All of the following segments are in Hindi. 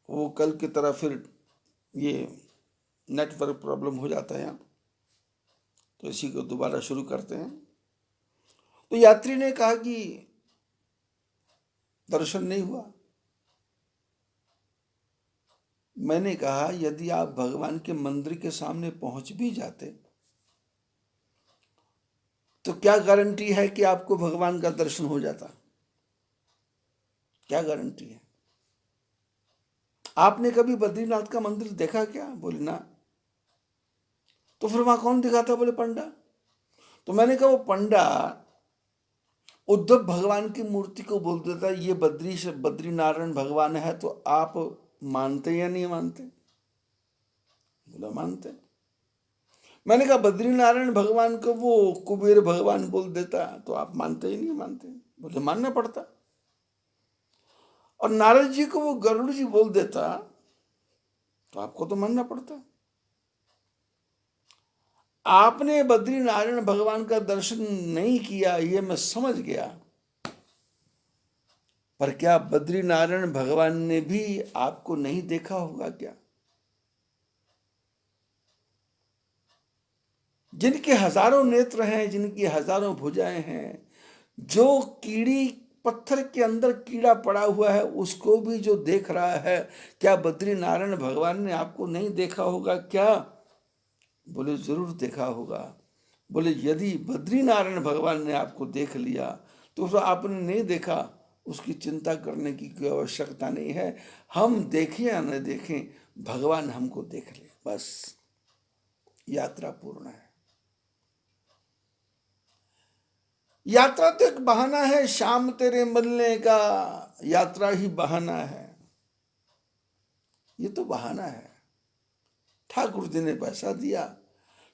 वो कल की तरह फिर ये नेटवर्क प्रॉब्लम हो जाता है यहाँ, तो इसी को दोबारा शुरू करते हैं। तो यात्री ने कहा कि दर्शन नहीं हुआ। मैंने कहा यदि आप भगवान के मंदिर के सामने पहुंच भी जाते तो क्या गारंटी है कि आपको भगवान का दर्शन हो जाता? क्या गारंटी है? आपने कभी बद्रीनाथ का मंदिर देखा क्या? बोले ना। तो फिर वहां कौन दिखाता? बोले पंडा। तो मैंने कहा वो पंडा उद्धव भगवान की मूर्ति को बोल देता ये बद्री नारायण भगवान है, तो आप मानते या नहीं मानते? बोला मानते। मैंने कहा बद्री नारायण भगवान को वो कुबेर भगवान बोल देता तो आप मानते ही नहीं मानते? बोले मानना पड़ता। और नारद जी को वो गरुड़ जी बोल देता तो आपको तो मानना पड़ता। आपने बद्री नारायण भगवान का दर्शन नहीं किया ये मैं समझ गया, पर क्या बद्री नारायण भगवान ने भी आपको नहीं देखा होगा क्या? जिनके हजारों नेत्र हैं, जिनकी हजारों भुजाएं हैं, जो कीड़ी पत्थर के अंदर कीड़ा पड़ा हुआ है उसको भी जो देख रहा है, क्या बद्री नारायण भगवान ने आपको नहीं देखा होगा क्या? बोले जरूर देखा होगा। बोले यदि बद्री नारायण भगवान ने आपको देख लिया तो फिर आपने नहीं देखा उसकी चिंता करने की कोई आवश्यकता नहीं है। हम देखें या न देखें, भगवान हमको देख ले, बस यात्रा पूर्ण है। यात्रा तो एक बहाना है, शाम तेरे मिलने का यात्रा ही बहाना है। ये तो बहाना है। ठाकुर जी ने पैसा दिया,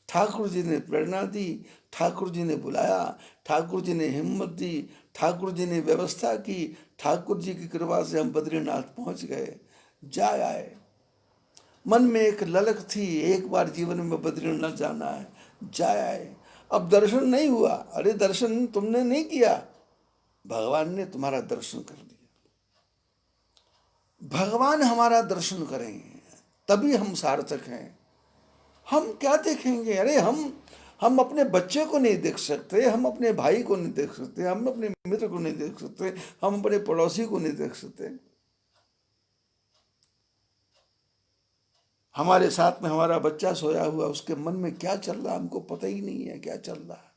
ठाकुर जी ने प्रेरणा दी, ठाकुर जी ने बुलाया, ठाकुर जी ने हिम्मत दी, ठाकुर जी ने व्यवस्था की, ठाकुर जी की कृपा से हम बद्रीनाथ पहुंच गए, जा आए। मन में एक ललक थी, एक बार जीवन में बद्रीनाथ जाना है, जा आए। अब दर्शन नहीं हुआ, अरे दर्शन तुमने नहीं किया, भगवान ने तुम्हारा दर्शन कर दिया। भगवान हमारा दर्शन करेंगे तभी हम सार्थक हैं। हम क्या देखेंगे? अरे हम अपने बच्चे को नहीं देख सकते, हम अपने भाई को नहीं देख सकते, हम अपने मित्र को नहीं देख सकते, हम अपने पड़ोसी को नहीं देख सकते। हमारे साथ में हमारा बच्चा सोया हुआ, उसके मन में क्या चल रहा है हमको पता ही नहीं है क्या चल रहा है।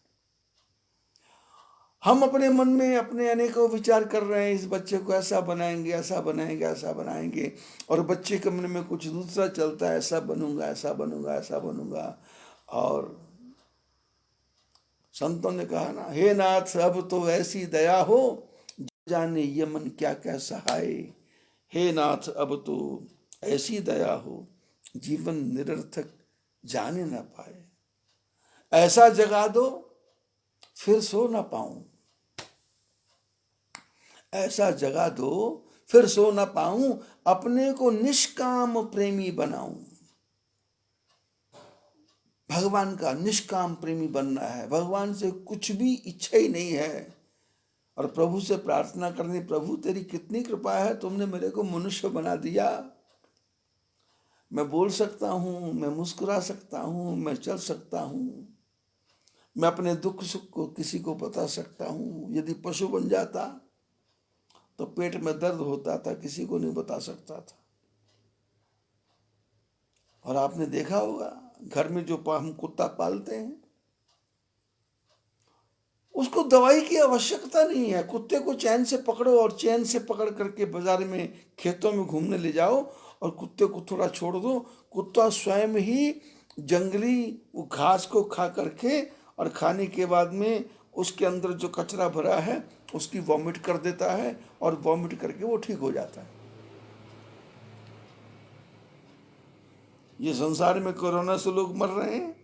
हम अपने मन में अपने अनेकों विचार कर रहे हैं, इस बच्चे को ऐसा बनाएंगे, ऐसा बनाएंगे, ऐसा बनाएंगे, और बच्चे के मन में कुछ दूसरा चलता है, ऐसा बनूंगा, ऐसा बनूंगा, ऐसा बनूंगा। और संतों ने कहा ना, हे नाथ अब तो ऐसी दया हो, जाने ये मन क्या क्या सहाय। हे नाथ अब तो ऐसी दया हो, जीवन निरर्थक जाने ना पाए। ऐसा जगा दो फिर सो ना पाऊं, ऐसा जगा दो फिर सो ना पाऊं, अपने को निष्काम प्रेमी बनाऊं। भगवान का निष्काम प्रेमी बनना है, भगवान से कुछ भी इच्छा ही नहीं है, और प्रभु से प्रार्थना करनी, प्रभु तेरी कितनी कृपा है, तुमने मेरे को मनुष्य बना दिया। मैं बोल सकता हूँ, मैं मुस्कुरा सकता हूँ, मैं चल सकता हूँ, मैं अपने दुख सुख को किसी को बता सकता हूँ। यदि पशु बन जाता तो पेट में दर्द होता था, किसी को नहीं बता सकता था। और आपने देखा होगा घर में जो हम कुत्ता पालते हैं, उसको दवाई की आवश्यकता नहीं है। कुत्ते को चैन से पकड़ो और चैन से पकड़ करके बाजार में खेतों में घूमने ले जाओ और कुत्ते को थोड़ा छोड़ दो, कुत्ता स्वयं ही जंगली वो घास को खा करके, और खाने के बाद में उसके अंदर जो कचरा भरा है उसकी वॉमिट कर देता है, और वॉमिट करके वो ठीक हो जाता है। ये संसार में कोरोना से लोग मर रहे हैं।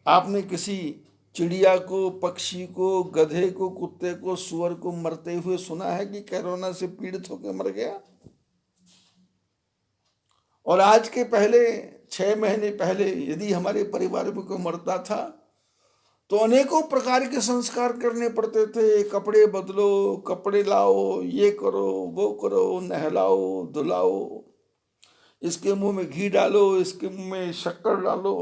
आपने किसी चिड़िया को, पक्षी को, गधे को, कुत्ते को, सुअर को मरते हुए सुना है कि कोरोना से पीड़ित होकर मर गया? और आज के पहले 6 महीने पहले यदि हमारे परिवार में कोई मरता था तो अनेकों प्रकार के संस्कार करने पड़ते थे। कपड़े बदलो, कपड़े लाओ, ये करो, वो करो, नहलाओ, धुलाओ, इसके मुंह में घी डालो, इसके मुंह में शक्कर डालो,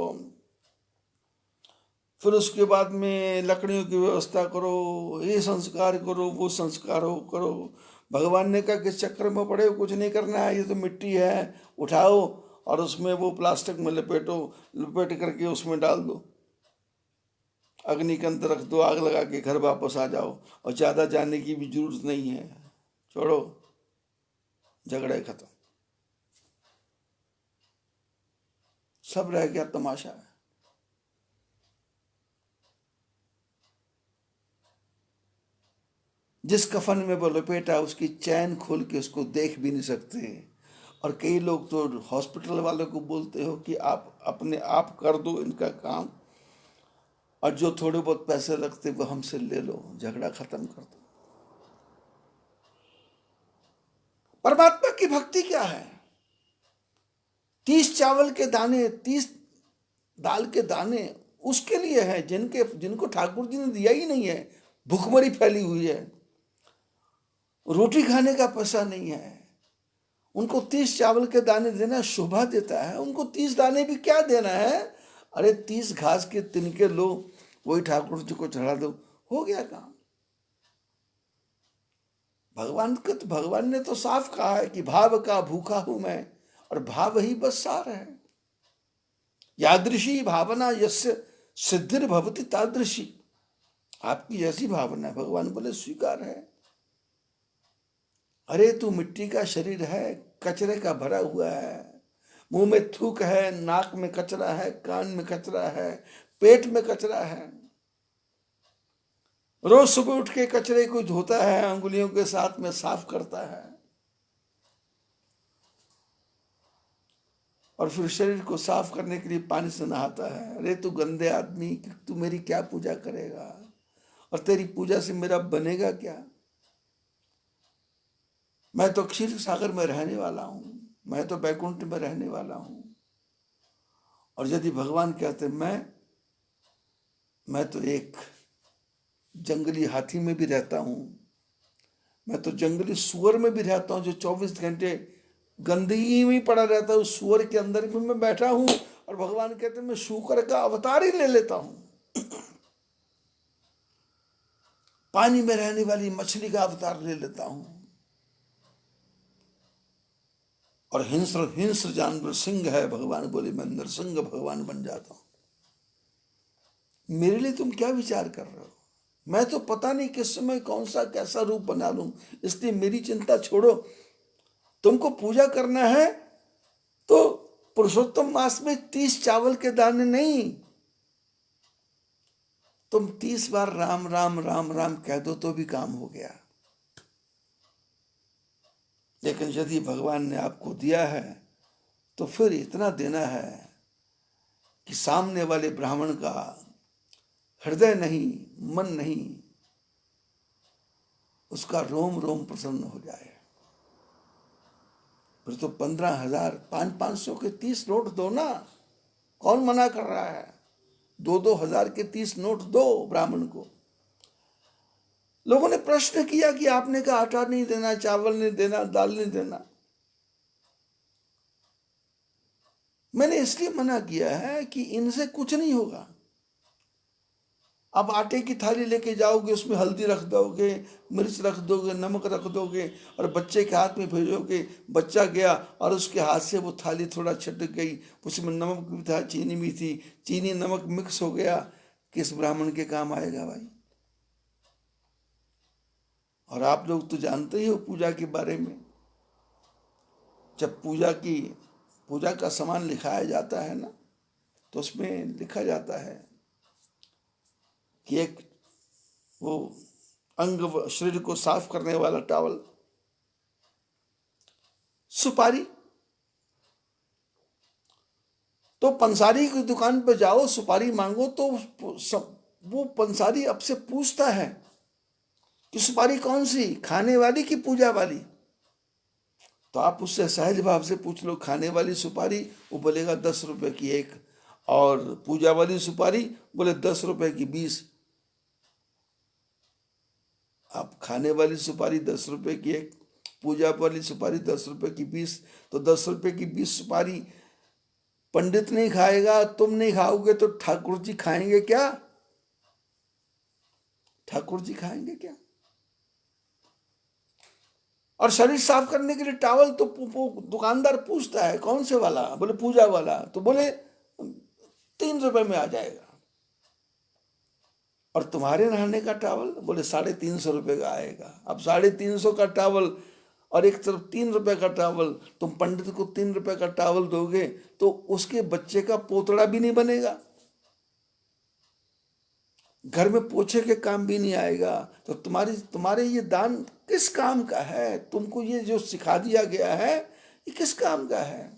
फिर उसके बाद में लकड़ियों की व्यवस्था करो, ये संस्कार करो, वो संस्कार हो करो। भगवान ने कहा किस चक्कर में पड़े हो, कुछ नहीं करना है, ये तो मिट्टी है, उठाओ और उसमें वो प्लास्टिक में लपेटो, लपेट करके उसमें डाल दो, अग्नि के अंदर रख दो, आग लगा के घर वापस आ जाओ, और ज़्यादा जाने की भी जरूरत नहीं है, छोड़ो, झगड़े खत्म, सब रह गया तमाशा है। जिस कफन में वो लपेटा उसकी चैन खोल के उसको देख भी नहीं सकते। और कई लोग तो हॉस्पिटल वालों को बोलते हो कि आप अपने आप कर दो इनका काम, और जो थोड़े बहुत पैसे लगते वो हमसे ले लो, झगड़ा खत्म कर दो। परमात्मा की भक्ति क्या है? 30 चावल के दाने, 30 दाल के दाने उसके लिए है जिनको ठाकुर जी ने दिया ही नहीं है, भूखमरी फैली हुई है, रोटी खाने का पैसा नहीं है, उनको 30 चावल के दाने देना शोभा देता है। उनको 30 दाने भी क्या देना है? अरे 30 घास के तिनके लो, वही ठाकुर जी को चढ़ा दो, हो गया काम। भगवान ने तो साफ कहा है कि भाव का भूखा हूं मैं, और भाव ही बस सार है। यादृशी भावना यस्य सिद्धिर भवति तादृशी। आपकी जैसी भावना है, भगवान बोले स्वीकार है। अरे तू मिट्टी का शरीर है, कचरे का भरा हुआ है, मुंह में थूक है, नाक में कचरा है, कान में कचरा है, पेट में कचरा है। रोज सुबह उठ के कचरे को धोता है, अंगुलियों के साथ में साफ करता है, और फिर शरीर को साफ करने के लिए पानी से नहाता है। अरे तू गंदे आदमी, तू मेरी क्या पूजा करेगा, और तेरी पूजा से मेरा बनेगा क्या? मैं तो क्षीर सागर में रहने वाला हूं, मैं तो बैकुंठ में रहने वाला हूं। और यदि भगवान कहते मैं तो एक जंगली हाथी में भी रहता हूं, मैं तो जंगली सुअर में भी रहता हूं, जो 24 घंटे गंदगी में पड़ा रहता है, उस सुअर के अंदर भी मैं बैठा हूं। और भगवान कहते मैं शुकर का अवतार ही ले लेता हूं, पानी में रहने वाली मछली का अवतार ले लेता हूं, और हिंस्र जानवर सिंह है, भगवान बोले मैं नरसिंह भगवान बन जाता हूं। मेरे लिए तुम क्या विचार कर रहे हो? मैं तो पता नहीं किस समय कौन सा कैसा रूप बना लूं, इसलिए मेरी चिंता छोड़ो। तुमको पूजा करना है तो पुरुषोत्तम मास में 30 चावल के दाने नहीं, तुम 30 बार राम राम राम राम कह दो तो भी काम हो गया। लेकिन यदि भगवान ने आपको दिया है तो फिर इतना देना है कि सामने वाले ब्राह्मण का हृदय नहीं, मन नहीं, उसका रोम रोम प्रसन्न हो जाए। फिर तो 15,000 500 के 30 नोट दो ना, कौन मना कर रहा है? 2-2 हजार के 30 नोट दो ब्राह्मण को। लोगों ने प्रश्न किया कि आपने कहा आटा नहीं देना, चावल नहीं देना, दाल नहीं देना। मैंने इसलिए मना किया है कि इनसे कुछ नहीं होगा। आप आटे की थाली लेके जाओगे, उसमें हल्दी रख दोगे, मिर्च रख दोगे, नमक रख दोगे, और बच्चे के हाथ में भेजोगे, बच्चा गया और उसके हाथ से वो थाली थोड़ा छटक गई, उसमें नमक भी था, चीनी भी थी, चीनी नमक मिक्स हो गया, किस ब्राह्मण के काम आएगा भाई? और आप लोग तो जानते ही हो पूजा के बारे में, जब पूजा का सामान लिखाया जाता है ना, तो उसमें लिखा जाता है कि एक वो अंग शरीर को साफ करने वाला टॉवल, सुपारी। तो पंसारी की दुकान पे जाओ, सुपारी मांगो, तो वो पंसारी आपसे पूछता है कि सुपारी कौन सी, खाने वाली कि पूजा वाली? तो आप उससे सहज भाव से पूछ लो खाने वाली सुपारी, वो बोलेगा 10 रुपए की एक। और पूजा वाली सुपारी बोले 10 रुपए की 20। आप खाने वाली सुपारी 10 रुपए की एक, पूजा वाली सुपारी 10 रुपए की 20। तो 10 रुपए की 20 सुपारी पंडित नहीं खाएगा, तुम नहीं खाओगे, तो ठाकुर जी खाएंगे क्या? ठाकुर जी खाएंगे क्या? और शरीर साफ करने के लिए टॉवल तो दुकानदार पूछता है कौन से वाला, बोले पूजा वाला, तो बोले 3 रुपए में आ जाएगा। और तुम्हारे नहाने का टॉवल बोले 350 रुपए का आएगा। अब 350 का टॉवल और एक तरफ 3 रुपए का टॉवल, तुम पंडित को 3 रुपए का टॉवल दोगे तो उसके बच्चे का पोतड़ा भी नहीं बनेगा, घर में पोछे के काम भी नहीं आएगा। तो तुम्हारे ये दान किस काम का है? तुमको ये जो सिखा दिया गया है ये किस काम का है?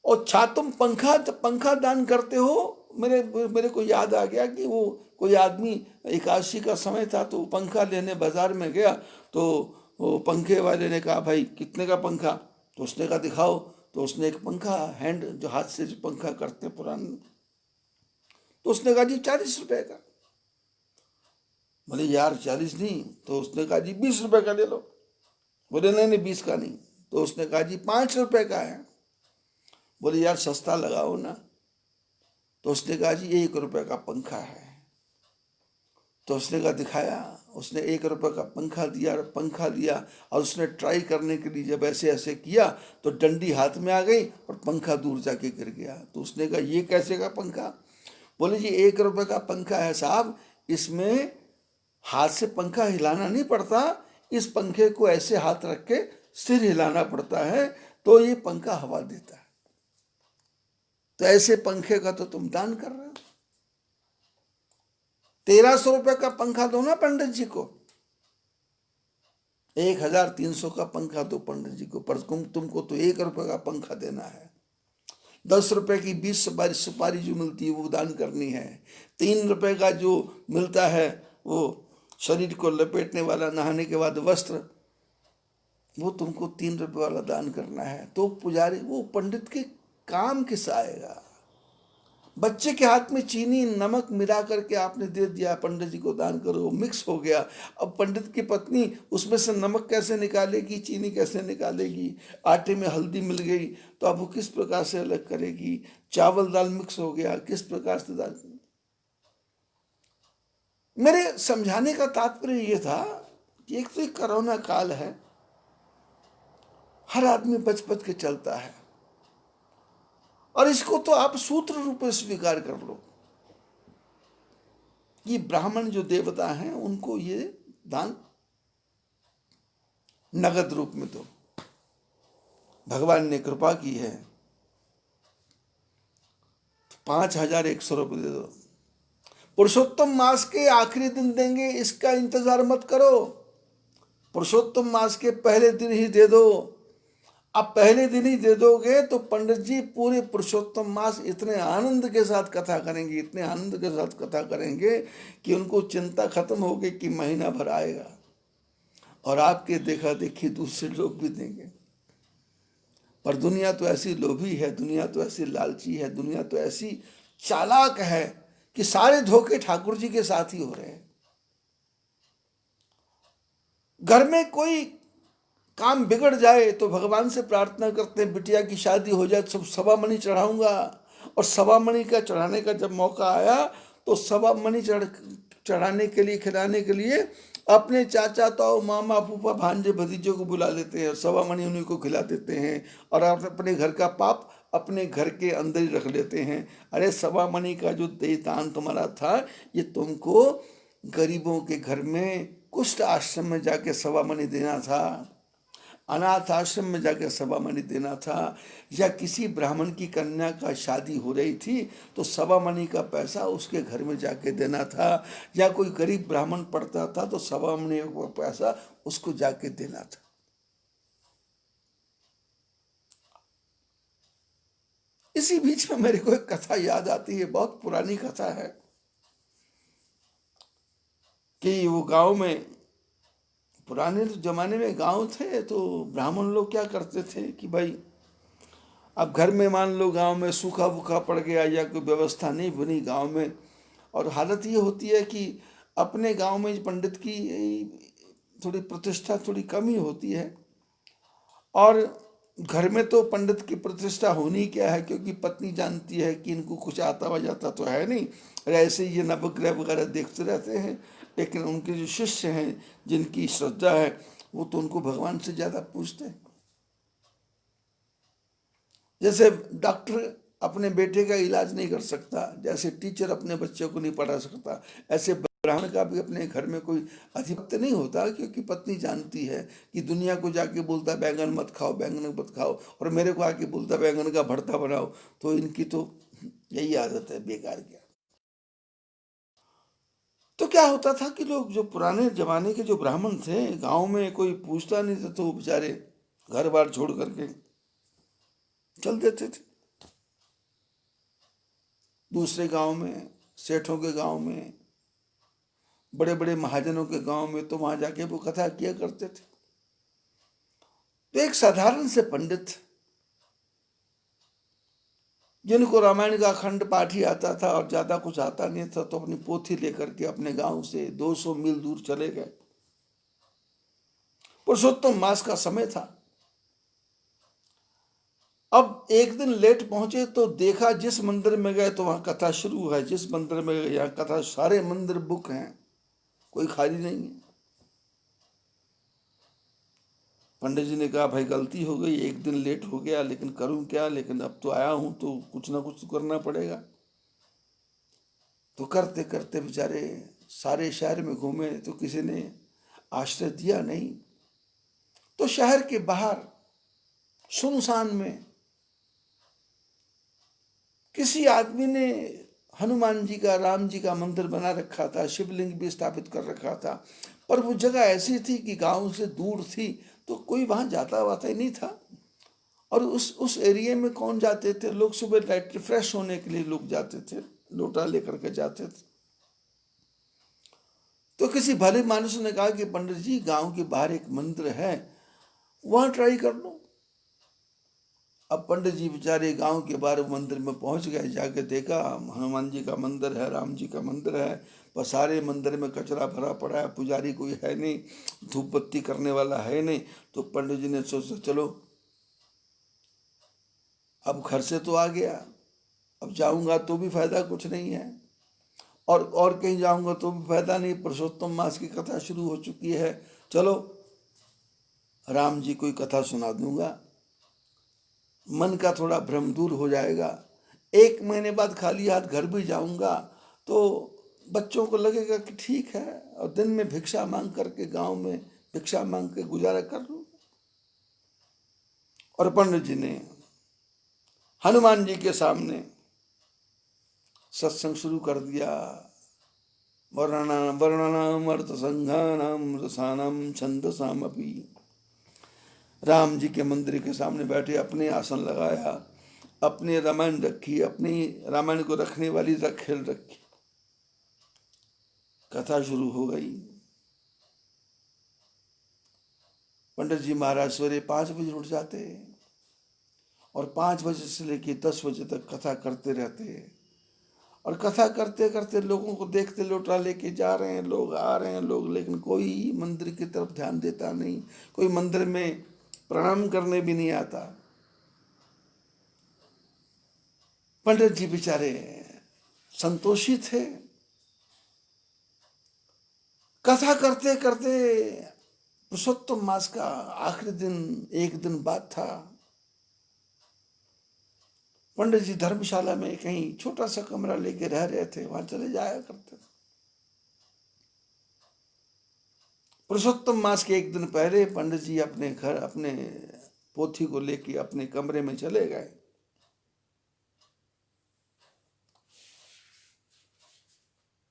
और तुम पंखा दान करते हो। मेरे को याद आ गया कि वो कोई आदमी एकादशी का समय था तो पंखा लेने बाजार में गया, तो वो पंखे वाले ने कहा भाई कितने का पंखा? तो उसने कहा दिखाओ। तो उसने एक पंखा हैंड जो हाथ से जो पंखा करते हैं पुराने, तो उसने कहा जी 40 रुपए का। बोले यार 40 नहीं। तो उसने कहा जी 20 रुपए का ले लो। बोले नहीं नहीं 20 का नहीं। तो उसने कहा जी 5 रुपए का है। बोले यार सस्ता लगाओ ना। तो उसने कहा जी 1 रुपए का पंखा है। तो उसने कहा दिखाया, उसने 1 रुपए का पंखा दिया और उसने ट्राई करने के लिए जब ऐसे ऐसे किया तो डंडी हाथ में आ गई और पंखा दूर जाके गिर गया। तो उसने कहा ये कैसे का पंखा? बोले जी 1 रुपए का पंखा है साहब, इसमें हाथ से पंखा हिलाना नहीं पड़ता, इस पंखे को ऐसे हाथ रख के सिर हिलाना पड़ता है तो ये पंखा हवा देता है। तो ऐसे पंखे का तो तुम दान कर रहे हो। 1300 रुपए का पंखा दो ना पंडित जी को, 1300 का पंखा दो पंडित जी को, पर तुमको तो 1 रुपए का पंखा देना है। 10 रुपए की 20 सुपारी जो मिलती है वो दान करनी है। 3 रुपए का जो मिलता है वो शरीर को लपेटने वाला नहाने के बाद वस्त्र, वो तुमको 3 रुपए वाला दान करना है। तो पुजारी वो पंडित के काम किस आएगा? बच्चे के हाथ में चीनी नमक मिला करके आपने दे दिया, पंडित जी को दान करो, मिक्स हो गया। अब पंडित की पत्नी उसमें से नमक कैसे निकालेगी, चीनी कैसे निकालेगी? आटे में हल्दी मिल गई तो अब वो किस प्रकार से अलग करेगी? चावल दाल मिक्स हो गया, किस प्रकार से दाल? मेरे समझाने का तात्पर्य ये था कि एक तो कोरोना काल है, हर आदमी बच बच के चलता है, और इसको तो आप सूत्र रूप में स्वीकार कर लो कि ब्राह्मण जो देवता हैं उनको ये दान नगद रूप में दो। भगवान ने कृपा की है, 5100 रुपये दे दो। पुरुषोत्तम मास के आखिरी दिन देंगे इसका इंतजार मत करो, पुरुषोत्तम मास के पहले दिन ही दे दो। अब पहले दिन ही दे दोगे तो पंडित जी पूरे पुरुषोत्तम मास इतने आनंद के साथ कथा करेंगे, इतने आनंद के साथ कथा करेंगे कि उनको चिंता खत्म होगी कि महीना भर आएगा, और आपके देखा देखी दूसरे लोग भी देंगे। पर दुनिया तो ऐसी लोभी है, दुनिया तो ऐसी लालची है, दुनिया तो ऐसी चालाक है कि सारे धोखे ठाकुर जी के साथ ही हो रहे हैं। घर में कोई काम बिगड़ जाए तो भगवान से प्रार्थना करते हैं बिटिया की शादी हो जाए, सब सवा मणि चढ़ाऊंगा। और सवा मणि का चढ़ाने का जब मौका आया तो सवा मणि चढ़ाने के लिए, खिलाने के लिए अपने चाचा ताऊ मामा फूफा भांजे भतीजों को बुला लेते हैं, सवा मणि उन्हीं को खिला देते हैं और अपने घर का पाप अपने घर के अंदर ही रख लेते हैं। अरे सवा मणि का जो दान तुम्हारा था ये तुमको गरीबों के घर में कुष्ठ आश्रम में जाके सवा मणि देना था, अनाथ आश्रम में जाकर सवा मणि देना था, या किसी ब्राह्मण की कन्या का शादी हो रही थी तो सवा मणि का पैसा उसके घर में जाके देना था, या कोई गरीब ब्राह्मण पढ़ता था तो सवा मणि का पैसा उसको जाके देना था। इसी बीच में मेरे को एक कथा याद आती है, बहुत पुरानी कथा है कि वो गांव में, पुराने जमाने में गांव थे तो ब्राह्मण लोग क्या करते थे कि भाई अब घर में मान लो गांव में सूखा वूखा पड़ गया या कोई व्यवस्था नहीं बनी गांव में, और हालत ये होती है कि अपने गांव में पंडित की थोड़ी प्रतिष्ठा थोड़ी कम ही होती है, और घर में तो पंडित की प्रतिष्ठा होनी क्या है, क्योंकि पत्नी जानती है कि इनको कुछ आता वा जाता तो है नहीं, और ऐसे ये नवग्रह वगैरह देखते रहते हैं। लेकिन उनके जो शिष्य हैं जिनकी श्रद्धा है वो तो उनको भगवान से ज़्यादा पूजते हैं। जैसे डॉक्टर अपने बेटे का इलाज नहीं कर सकता, जैसे टीचर अपने बच्चे को नहीं पढ़ा सकता, ऐसे ब्राह्मण का भी अपने घर में कोई अधिपत्य नहीं होता, क्योंकि पत्नी जानती है कि दुनिया को जाके बोलता बैंगन मत खाओ, बैंगन मत खाओ, और मेरे को आके बोलता बैंगन का भरता बनाओ, तो इनकी तो यही आदत है बेकार की। तो क्या होता था कि लोग जो पुराने जमाने के जो ब्राह्मण थे, गांव में कोई पूछता नहीं था तो वो बेचारे घर बार छोड़ करके चल देते थे दूसरे गांव में, सेठों के गांव में, बड़े बड़े महाजनों के गांव में, तो वहां जाके वो कथा किया करते थे। तो एक साधारण से पंडित जिनको रामायण का अखंड पाठ ही आता था और ज्यादा कुछ आता नहीं था, तो अपनी पोथी लेकर के अपने गांव से 200 मील दूर चले गए। पुरुषोत्तम मास का समय था। अब एक दिन लेट पहुंचे तो देखा जिस मंदिर में गए तो वहां कथा शुरू है, जिस मंदिर में गए यहाँ कथा, सारे मंदिर बुक हैं, कोई खाली नहीं है। पंडित जी ने कहा भाई गलती हो गई, एक दिन लेट हो गया, लेकिन करूं क्या, लेकिन अब तो आया हूं तो कुछ ना कुछ तो करना पड़ेगा। तो करते करते बेचारे सारे शहर में घूमे तो किसी ने आश्रय दिया नहीं। तो शहर के बाहर सुनसान में किसी आदमी ने हनुमान जी का, राम जी का मंदिर बना रखा था, शिवलिंग भी स्थापित कर रखा था, पर वो जगह ऐसी थी कि गांव से दूर थी, तो कोई वहां जाता वाता ही नहीं था। और उस एरिया में कौन जाते थे लोग, सुबह लाइट रिफ्रेश होने के लिए लोग जाते थे, लोटा लेकर के जाते थे। तो किसी भले मानुष ने कहा कि पंडित जी गांव के बाहर एक मंदिर है, वहां ट्राई कर लो। अब पंडित जी बेचारे गांव के बाहर मंदिर में पहुंच गए, जाके देखा हनुमान जी का मंदिर है, राम जी का मंदिर है, पर सारे मंदिर में कचरा भरा पड़ा है, पुजारी कोई है नहीं, धूप बत्ती करने वाला है नहीं। तो पंडित जी ने सोचा चलो अब घर से तो आ गया, अब जाऊंगा तो भी फायदा कुछ नहीं है, और कहीं जाऊंगा तो भी फायदा नहीं, पुरुषोत्तम मास की कथा शुरू हो चुकी है, चलो राम जी कोई कथा सुना दूंगा, मन का थोड़ा भ्रम दूर हो जाएगा। 1 महीने बाद खाली हाथ घर भी जाऊंगा तो बच्चों को लगेगा कि ठीक है, और दिन में भिक्षा मांग करके गांव में भिक्षा मांग के गुजारा कर लूं। और पंडित जी ने हनुमान जी के सामने सत्संग शुरू कर दिया। वर्णनाम अर्थ संघानाम रसानाम छंदसामपि। राम जी के मंदिर के सामने बैठे, अपने आसन लगाया, अपने रामायण रखी, अपनी रामायण को रखने वाली रखेल रखी, कथा शुरू हो गई। पंडित जी महाराज सवेरे 5 बजे उठ जाते और 5 बजे से लेकर 10 बजे तक कथा करते रहते, और कथा करते करते लोगों को देखते, लोटा लेके जा रहे हैं लोग, आ रहे हैं लोग, लेकिन कोई मंदिर की तरफ ध्यान देता नहीं, कोई मंदिर में प्रणाम करने भी नहीं आता। पंडित जी बेचारे संतोषी थे। कथा करते करते पुरुषोत्तम मास का आखिरी दिन, एक दिन बाद था। पंडित जी धर्मशाला में कहीं छोटा सा कमरा लेके रह रहे थे, वहां चले जाया करते थे। पुरुषोत्तम मास के एक दिन पहले पंडित जी अपने घर, अपने पोथी को लेके अपने कमरे में चले गए।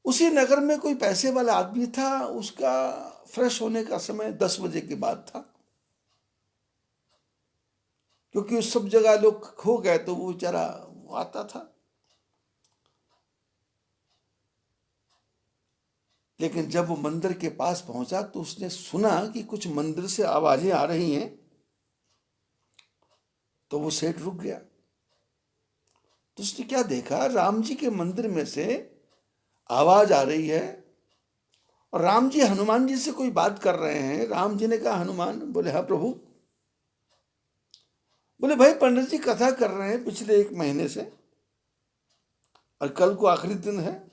उसी नगर में कोई पैसे वाला आदमी था, उसका फ्रेश होने का समय 10 बजे के बाद था, क्योंकि उस सब जगह लोग खो गए तो वो बेचारा आता था। लेकिन जब वो मंदिर के पास पहुंचा तो उसने सुना कि कुछ मंदिर से आवाजें आ रही हैं, तो वो सेठ रुक गया। तो उसने क्या देखा, राम जी के मंदिर में से आवाज आ रही है और राम जी हनुमान जी से कोई बात कर रहे हैं। राम जी ने कहा हनुमान, बोले हाँ प्रभु। बोले भाई पंडित जी कथा कर रहे हैं पिछले 1 महीने से और कल को आखिरी दिन है।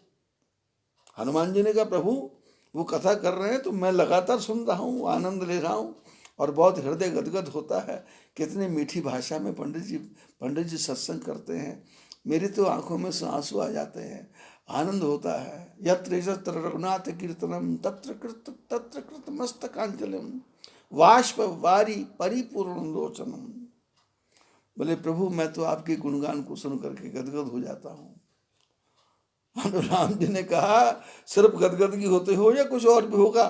हनुमान जी ने कहा प्रभु वो कथा कर रहे हैं तो मैं लगातार सुन रहा हूँ, आनंद ले रहा हूँ और बहुत हृदय गदगद होता है। कितनी मीठी भाषा में पंडित जी सत्संग करते हैं। मेरी तो आंखों में से आंसू आ जाते हैं, आनंद होता है। यत्र यत्र रघुनाथ कीर्तनम तत्र कृत मस्तकांजलिम वाष्प वारी परिपूर्ण लोचनम। बोले प्रभु मैं तो आपके गुणगान को सुन करके गदगद हो जाता हूँ। राम जी ने कहा सिर्फ गदगदगी होते हो या कुछ और भी होगा?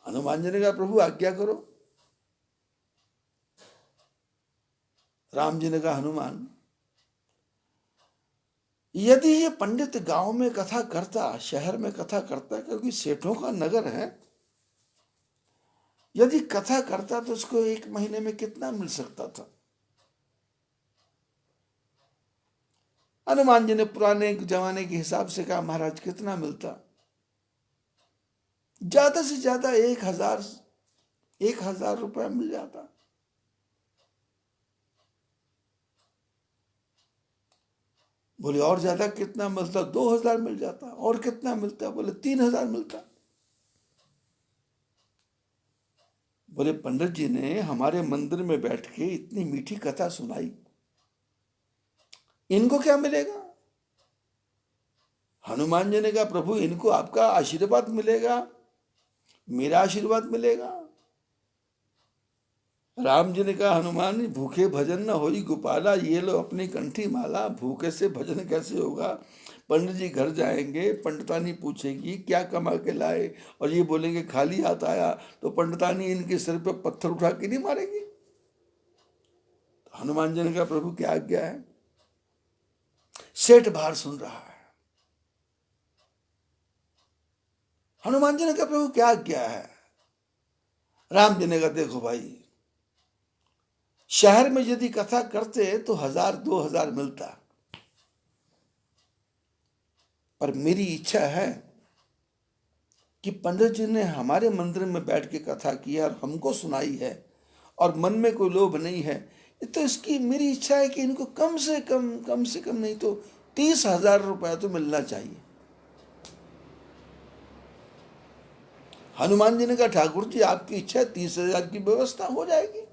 हनुमान जी ने कहा प्रभु आज्ञा करो। राम जी ने कहा हनुमान, यदि ये पंडित गांव में कथा करता, शहर में कथा करता, क्योंकि सेठों का नगर है, यदि कथा करता तो उसको 1 महीने में कितना मिल सकता था? हनुमान जी ने पुराने जमाने के हिसाब से कहा महाराज कितना मिलता? ज्यादा से ज्यादा 1,000 रुपया मिल जाता। बोले और ज्यादा कितना मिलता? 2,000 मिल जाता। और कितना मिलता? बोले 3,000 मिलता। बोले पंडित जी ने हमारे मंदिर में बैठ के इतनी मीठी कथा सुनाई, इनको क्या मिलेगा? हनुमान जी ने कहा प्रभु इनको आपका आशीर्वाद मिलेगा, मेरा आशीर्वाद मिलेगा। राम जी ने कहा हनुमान भूखे भजन न होई गोपाला, ये लो अपनी कंठी माला। भूखे से भजन कैसे होगा? पंडित जी घर जाएंगे, पंडितानी पूछेगी क्या कमा के लाए, और ये बोलेंगे खाली हाथ आया, तो पंडितानी इनके सिर पे पत्थर उठा के नहीं मारेगी? हनुमान जी ने कहा प्रभु क्या आज्ञा है? सेठ बाहर सुन रहा है। हनुमान जी ने कहा प्रभु क्या आज्ञा है? राम जी ने कहा देखो भाई, शहर में यदि कथा करते तो 1,000-2,000 मिलता, पर मेरी इच्छा है कि पंडित जी ने हमारे मंदिर में बैठ के कथा की और हमको सुनाई है और मन में कोई लोभ नहीं है, तो इसकी मेरी इच्छा है कि इनको कम से कम नहीं तो 30,000 रुपया तो मिलना चाहिए। हनुमान जी ने कहा ठाकुर जी आपकी इच्छा है, 30,000 की व्यवस्था हो जाएगी,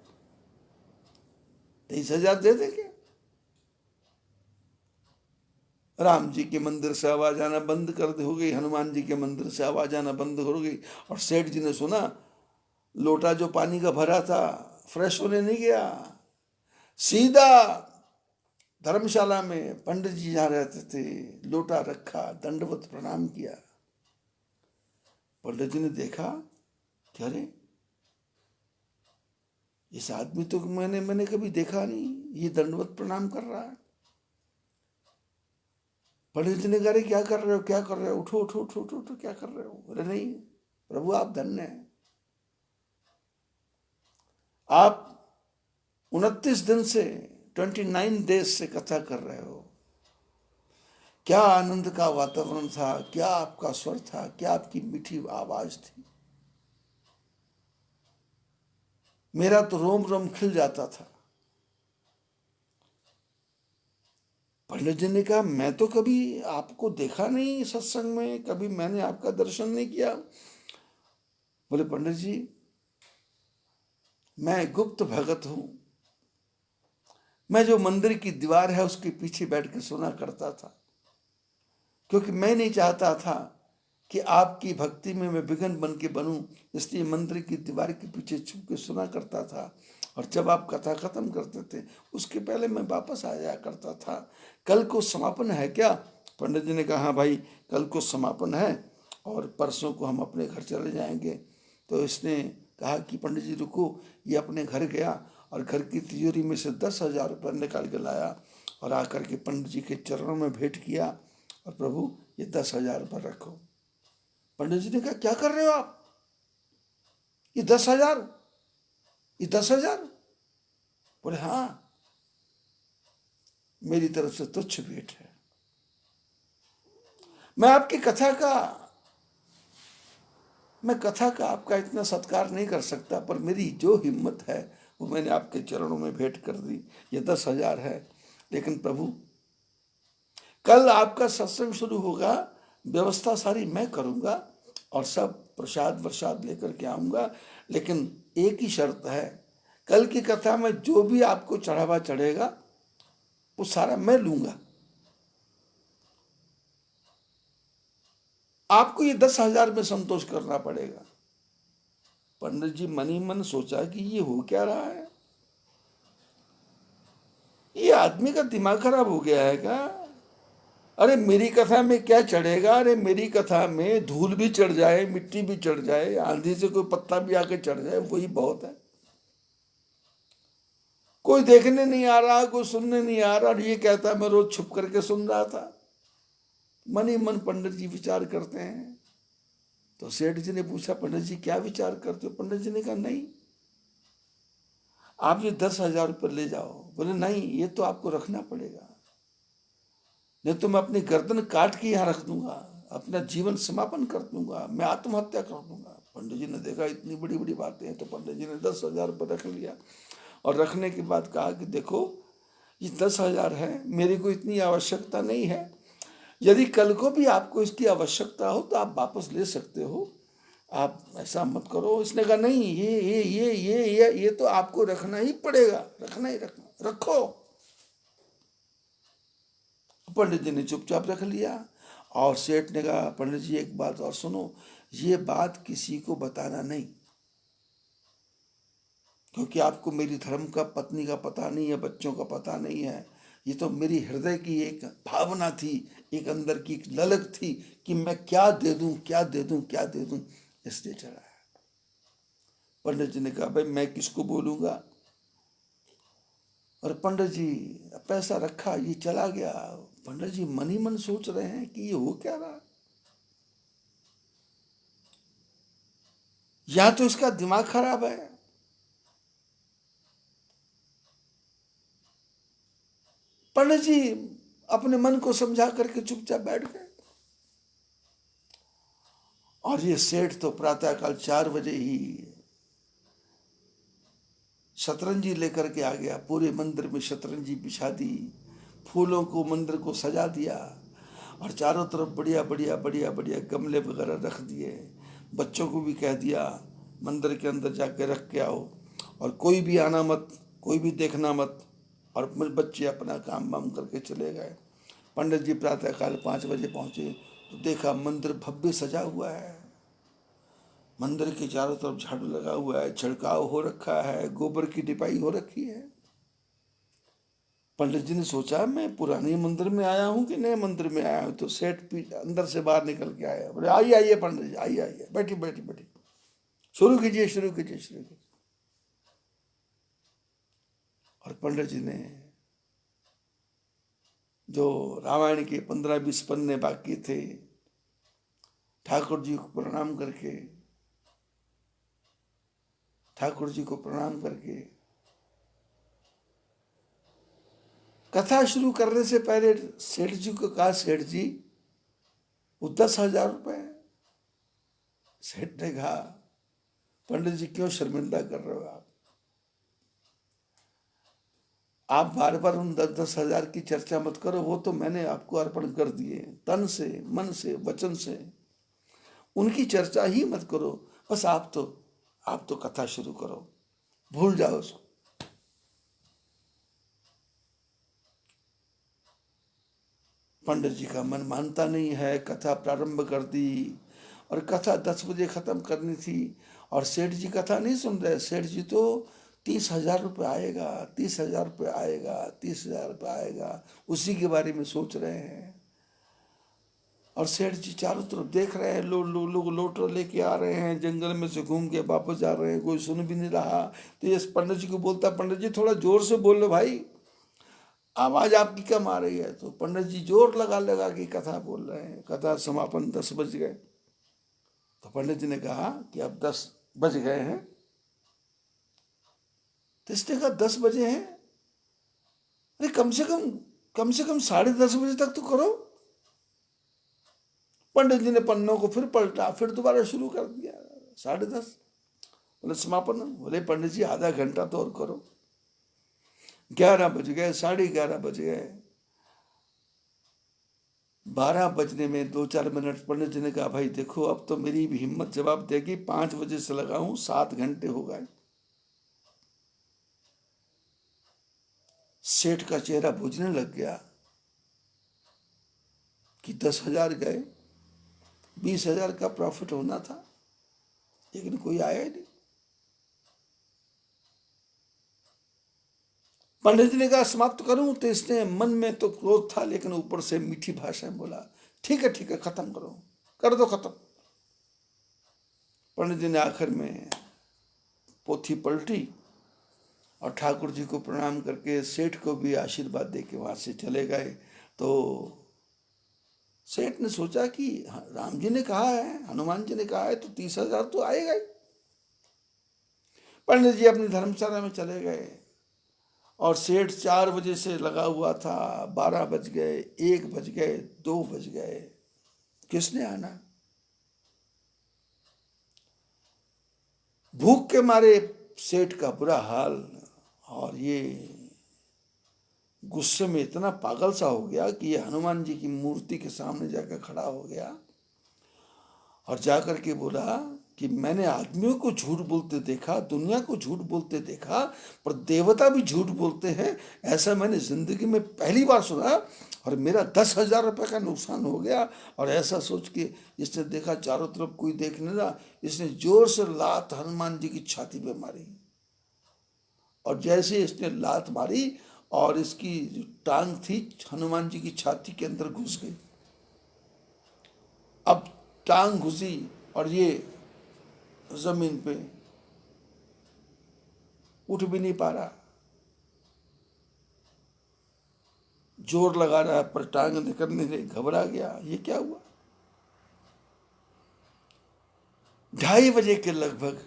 30,000 दे देंगे। राम जी के मंदिर से आवाज आना बंद कर हो गई, हनुमान जी के मंदिर से आवाज आना बंद हो गई। और सेठ जी ने सुना लोटा जो पानी का भरा था फ्रेश होने नहीं गया, सीधा धर्मशाला में पंडित जी जहां रहते थे लोटा रखा, दंडवत प्रणाम किया। पंडित जी ने देखा कि अरे इस आदमी तो मैंने कभी देखा नहीं, ये दंडवत प्रणाम कर रहा है। पंडित जी ने कहा क्या कर रहे हो, क्या कर रहे हो, उठो उठो उठो उठो उठो, क्या कर रहे हो? अरे नहीं प्रभु आप धन्य हैं, आप 29 दिन से 29 डेज से कथा कर रहे हो। क्या आनंद का वातावरण था, क्या आपका स्वर था, क्या आपकी मीठी आवाज थी, मेरा तो रोम रोम खिल जाता था। पंडित जी ने कहा मैं तो कभी आपको देखा नहीं सत्संग में, कभी मैंने आपका दर्शन नहीं किया। बोले पंडित जी मैं गुप्त भगत हूं, मैं जो मंदिर की दीवार है उसके पीछे बैठ के सुना करता था, क्योंकि मैं नहीं चाहता था कि आपकी भक्ति में मैं विघ्न बन के बनूं, इसलिए मंदिर की दीवार के पीछे छुप के सुना करता था। और जब आप कथा खत्म करते थे उसके पहले मैं वापस आ जाया करता था। कल को समापन है क्या? पंडित जी ने कहा हाँ भाई कल को समापन है और परसों को हम अपने घर चले जाएंगे। तो इसने कहा कि पंडित जी रुको, ये अपने घर गया और घर की तिजोरी में से 10,000 रुपये निकाल के लाया और आकर के पंडित जी के चरणों में भेंट किया और प्रभु ये 10,000 रुपये रखो। पंडित जी ने कहा क्या कर रहे हो आप? ये 10,000, ये 10,000? बोले हाँ मेरी तरफ से तुच्छ भेंट है। मैं कथा का आपका इतना सत्कार नहीं कर सकता, पर मेरी जो हिम्मत है वो मैंने आपके चरणों में भेंट कर दी। ये 10,000 है, लेकिन प्रभु कल आपका सत्संग शुरू होगा, व्यवस्था सारी मैं करूंगा और सब प्रसाद वर्षाद लेकर के आऊंगा, लेकिन एक ही शर्त है, कल की कथा में जो भी आपको चढ़ावा चढ़ेगा वो सारा मैं लूंगा। आपको ये 10,000 में संतोष करना पड़ेगा। पंडित जी मन ही मन सोचा कि ये हो क्या रहा है, ये आदमी का दिमाग खराब हो गया है क्या? अरे मेरी कथा में क्या चढ़ेगा? अरे मेरी कथा में धूल भी चढ़ जाए, मिट्टी भी चढ़ जाए, आंधी से कोई पत्ता भी आके चढ़ जाए, वही बहुत है। कोई देखने नहीं आ रहा, कोई सुनने नहीं आ रहा, और ये कहता मैं रोज छुप करके सुन रहा था। मन ही मन पंडित जी विचार करते हैं। तो सेठ जी ने पूछा, पंडित जी क्या विचार करते हो? पंडित जी ने कहा, नहीं आप ये 10,000 रुपये ले जाओ। बोले नहीं, ये तो आपको रखना पड़ेगा, नहीं तो मैं अपनी गर्दन काट के यहाँ रख दूंगा, अपना जीवन समापन कर दूंगा, मैं आत्महत्या कर दूंगा। पंडित जी ने देखा इतनी बड़ी बड़ी बातें हैं, तो पंडित जी ने 10,000 रुपये रख लिया, और रखने के बाद कहा कि देखो ये 10,000 है, मेरी को इतनी आवश्यकता नहीं है, यदि कल को भी आपको इसकी आवश्यकता हो तो आप वापस ले सकते हो, आप ऐसा मत करो। इसने कहा नहीं, ये तो आपको रखना ही पड़ेगा, रखना ही रखना, रखो। पंडित जी ने चुपचाप रख लिया। और सेठ ने कहा, पंडित जी एक बात और सुनो, ये बात किसी को बताना नहीं, क्योंकि आपको मेरी धर्म का, पत्नी का पता नहीं है, बच्चों का पता नहीं है। ये तो मेरी हृदय की एक भावना थी, एक अंदर की एक ललक थी कि मैं क्या दे दूं, क्या दे दूं, क्या दे दूं, इसलिए चढ़ा है। पंडित जी ने कहा, भाई मैं किसको बोलूंगा? और पंडित जी पैसा रखा, ये चला गया। पंडित जी मन ही मन सोच रहे हैं कि ये हो क्या रहा, या तो इसका दिमाग खराब है। पंडित जी अपने मन को समझा करके चुपचाप बैठ गए। और ये सेठ तो प्रातःकाल 4 बजे ही शतरंजी लेकर के आ गया, पूरे मंदिर में शतरंजी बिछा दी, फूलों को मंदिर को सजा दिया, और चारों तरफ बढ़िया बढ़िया बढ़िया बढ़िया गमले वगैरह रख दिए। बच्चों को भी कह दिया मंदिर के अंदर जाके रख के आओ, और कोई भी आना मत, कोई भी देखना मत। और बच्चे अपना काम वाम करके चले गए। पंडित जी प्रातःकाल 5 बजे पहुंचे तो देखा मंदिर भव्य सजा हुआ है, मंदिर के चारों तरफ झाड़ू लगा हुआ है, छिड़काव हो रखा है, गोबर की डिपाई हो रखी है। पंडित जी ने सोचा मैं पुराने मंदिर में आया हूँ कि नए मंदिर में आया हूँ। तो सेठ अंदर से बाहर निकल के आया, बोले आइए आइए पंडित जी, आइए आइए, बैठिए बैठिए बैठिए, शुरू कीजिए शुरू कीजिए शुरू कीजिए। और पंडित जी ने जो रामायण के 15-20 पन्ने बाकी थे, ठाकुर जी को प्रणाम करके, ठाकुर जी को प्रणाम करके कथा शुरू करने से पहले सेठ जी को कहा, सेठ जी वो 10,000 रुपये। सेठ ने कहा, पंडित जी क्यों शर्मिंदा कर रहे हो आप बार बार उन 10,000 की चर्चा मत करो, वो तो मैंने आपको अर्पण कर दिए, तन से, मन से, वचन से, उनकी चर्चा ही मत करो। बस आप तो कथा शुरू करो, भूल जाओ उसको। पंडित जी का मन मानता नहीं है, कथा प्रारंभ कर दी, और कथा 10 बजे खत्म करनी थी, और सेठ जी कथा नहीं सुन रहे। सेठ जी तो 30,000 रुपये आएगा, 30,000 रुपये आएगा, 30,000 रुपये आएगा, उसी के बारे में सोच रहे हैं। और सेठ जी चारों तरफ देख रहे हैं, लोग लोटर लेके आ रहे हैं, जंगल में से घूम के वापस जा रहे हैं, कोई सुन भी नहीं रहा। तो ये पंडित जी को बोलता, पंडित जी थोड़ा जोर से बोल लो भाई, आवाज आपकी कम आ रही है। तो पंडित जी जोर लगा लगा के कथा बोल रहे हैं। कथा समापन 10 बज गए। तो पंडित जी ने कहा कि अब 10 बज गए हैं। तो इसने कहा 10 बजे हैं, अरे कम से कम कम से कम 10:30 बजे तक तो करो। पंडित जी ने पन्नों को फिर पलटा, फिर दोबारा शुरू कर दिया। 10:30 बोले समापन। बोले पंडित जी आधा घंटा तो और करो। 11 बज गए, 11:30 बज गए। 12 बजने में 2-4 मिनट पंडित जी ने कहा भाई देखो अब तो मेरी भी हिम्मत जवाब देगी, 5 बजे से लगा हूं, 7 घंटे हो गए। सेठ का चेहरा बुझने लग गया कि 10,000 गए, 20,000 का प्रॉफिट होना था, लेकिन कोई आया ही नहीं। पंडित जी ने कहा समाप्त करूं, तो इसने मन में तो क्रोध था लेकिन ऊपर से मीठी भाषा में बोला ठीक है खत्म करो, कर दो खत्म। पंडित जी ने आखिर में पोथी पलटी और ठाकुर जी को प्रणाम करके सेठ को भी आशीर्वाद दे के वहां से चले गए। तो सेठ ने सोचा कि राम जी ने कहा है, हनुमान जी ने कहा है, तो 30,000 तो आएगा ही। पंडित जी अपनी धर्मशाला में चले गए और सेठ 4 बजे से लगा हुआ था। 12 बज गए, 1 बज गए, 2 बज गए, किसने आना। भूख के मारे सेठ का बुरा हाल, और ये गुस्से में इतना पागल सा हो गया कि ये हनुमान जी की मूर्ति के सामने जाकर खड़ा हो गया और जाकर के बोला कि मैंने आदमियों को झूठ बोलते देखा, दुनिया को झूठ बोलते देखा, पर देवता भी झूठ बोलते हैं, ऐसा मैंने जिंदगी में पहली बार सुना। और मेरा 10,000 रुपये का नुकसान हो गया। और ऐसा सोच के इसने देखा चारों तरफ कोई देख नहीं रहा, इसने जोर से लात हनुमान जी की छाती पे मारी। और जैसे इसने लात मारी और इसकी टांग थी हनुमान जी की छाती के अंदर घुस गई। अब टांग घुसी और ये जमीन पे उठ भी नहीं पा रहा, जोर लगा रहा है पर टांग निकलने से घबरा गया। ये क्या हुआ। 2:30 बजे के लगभग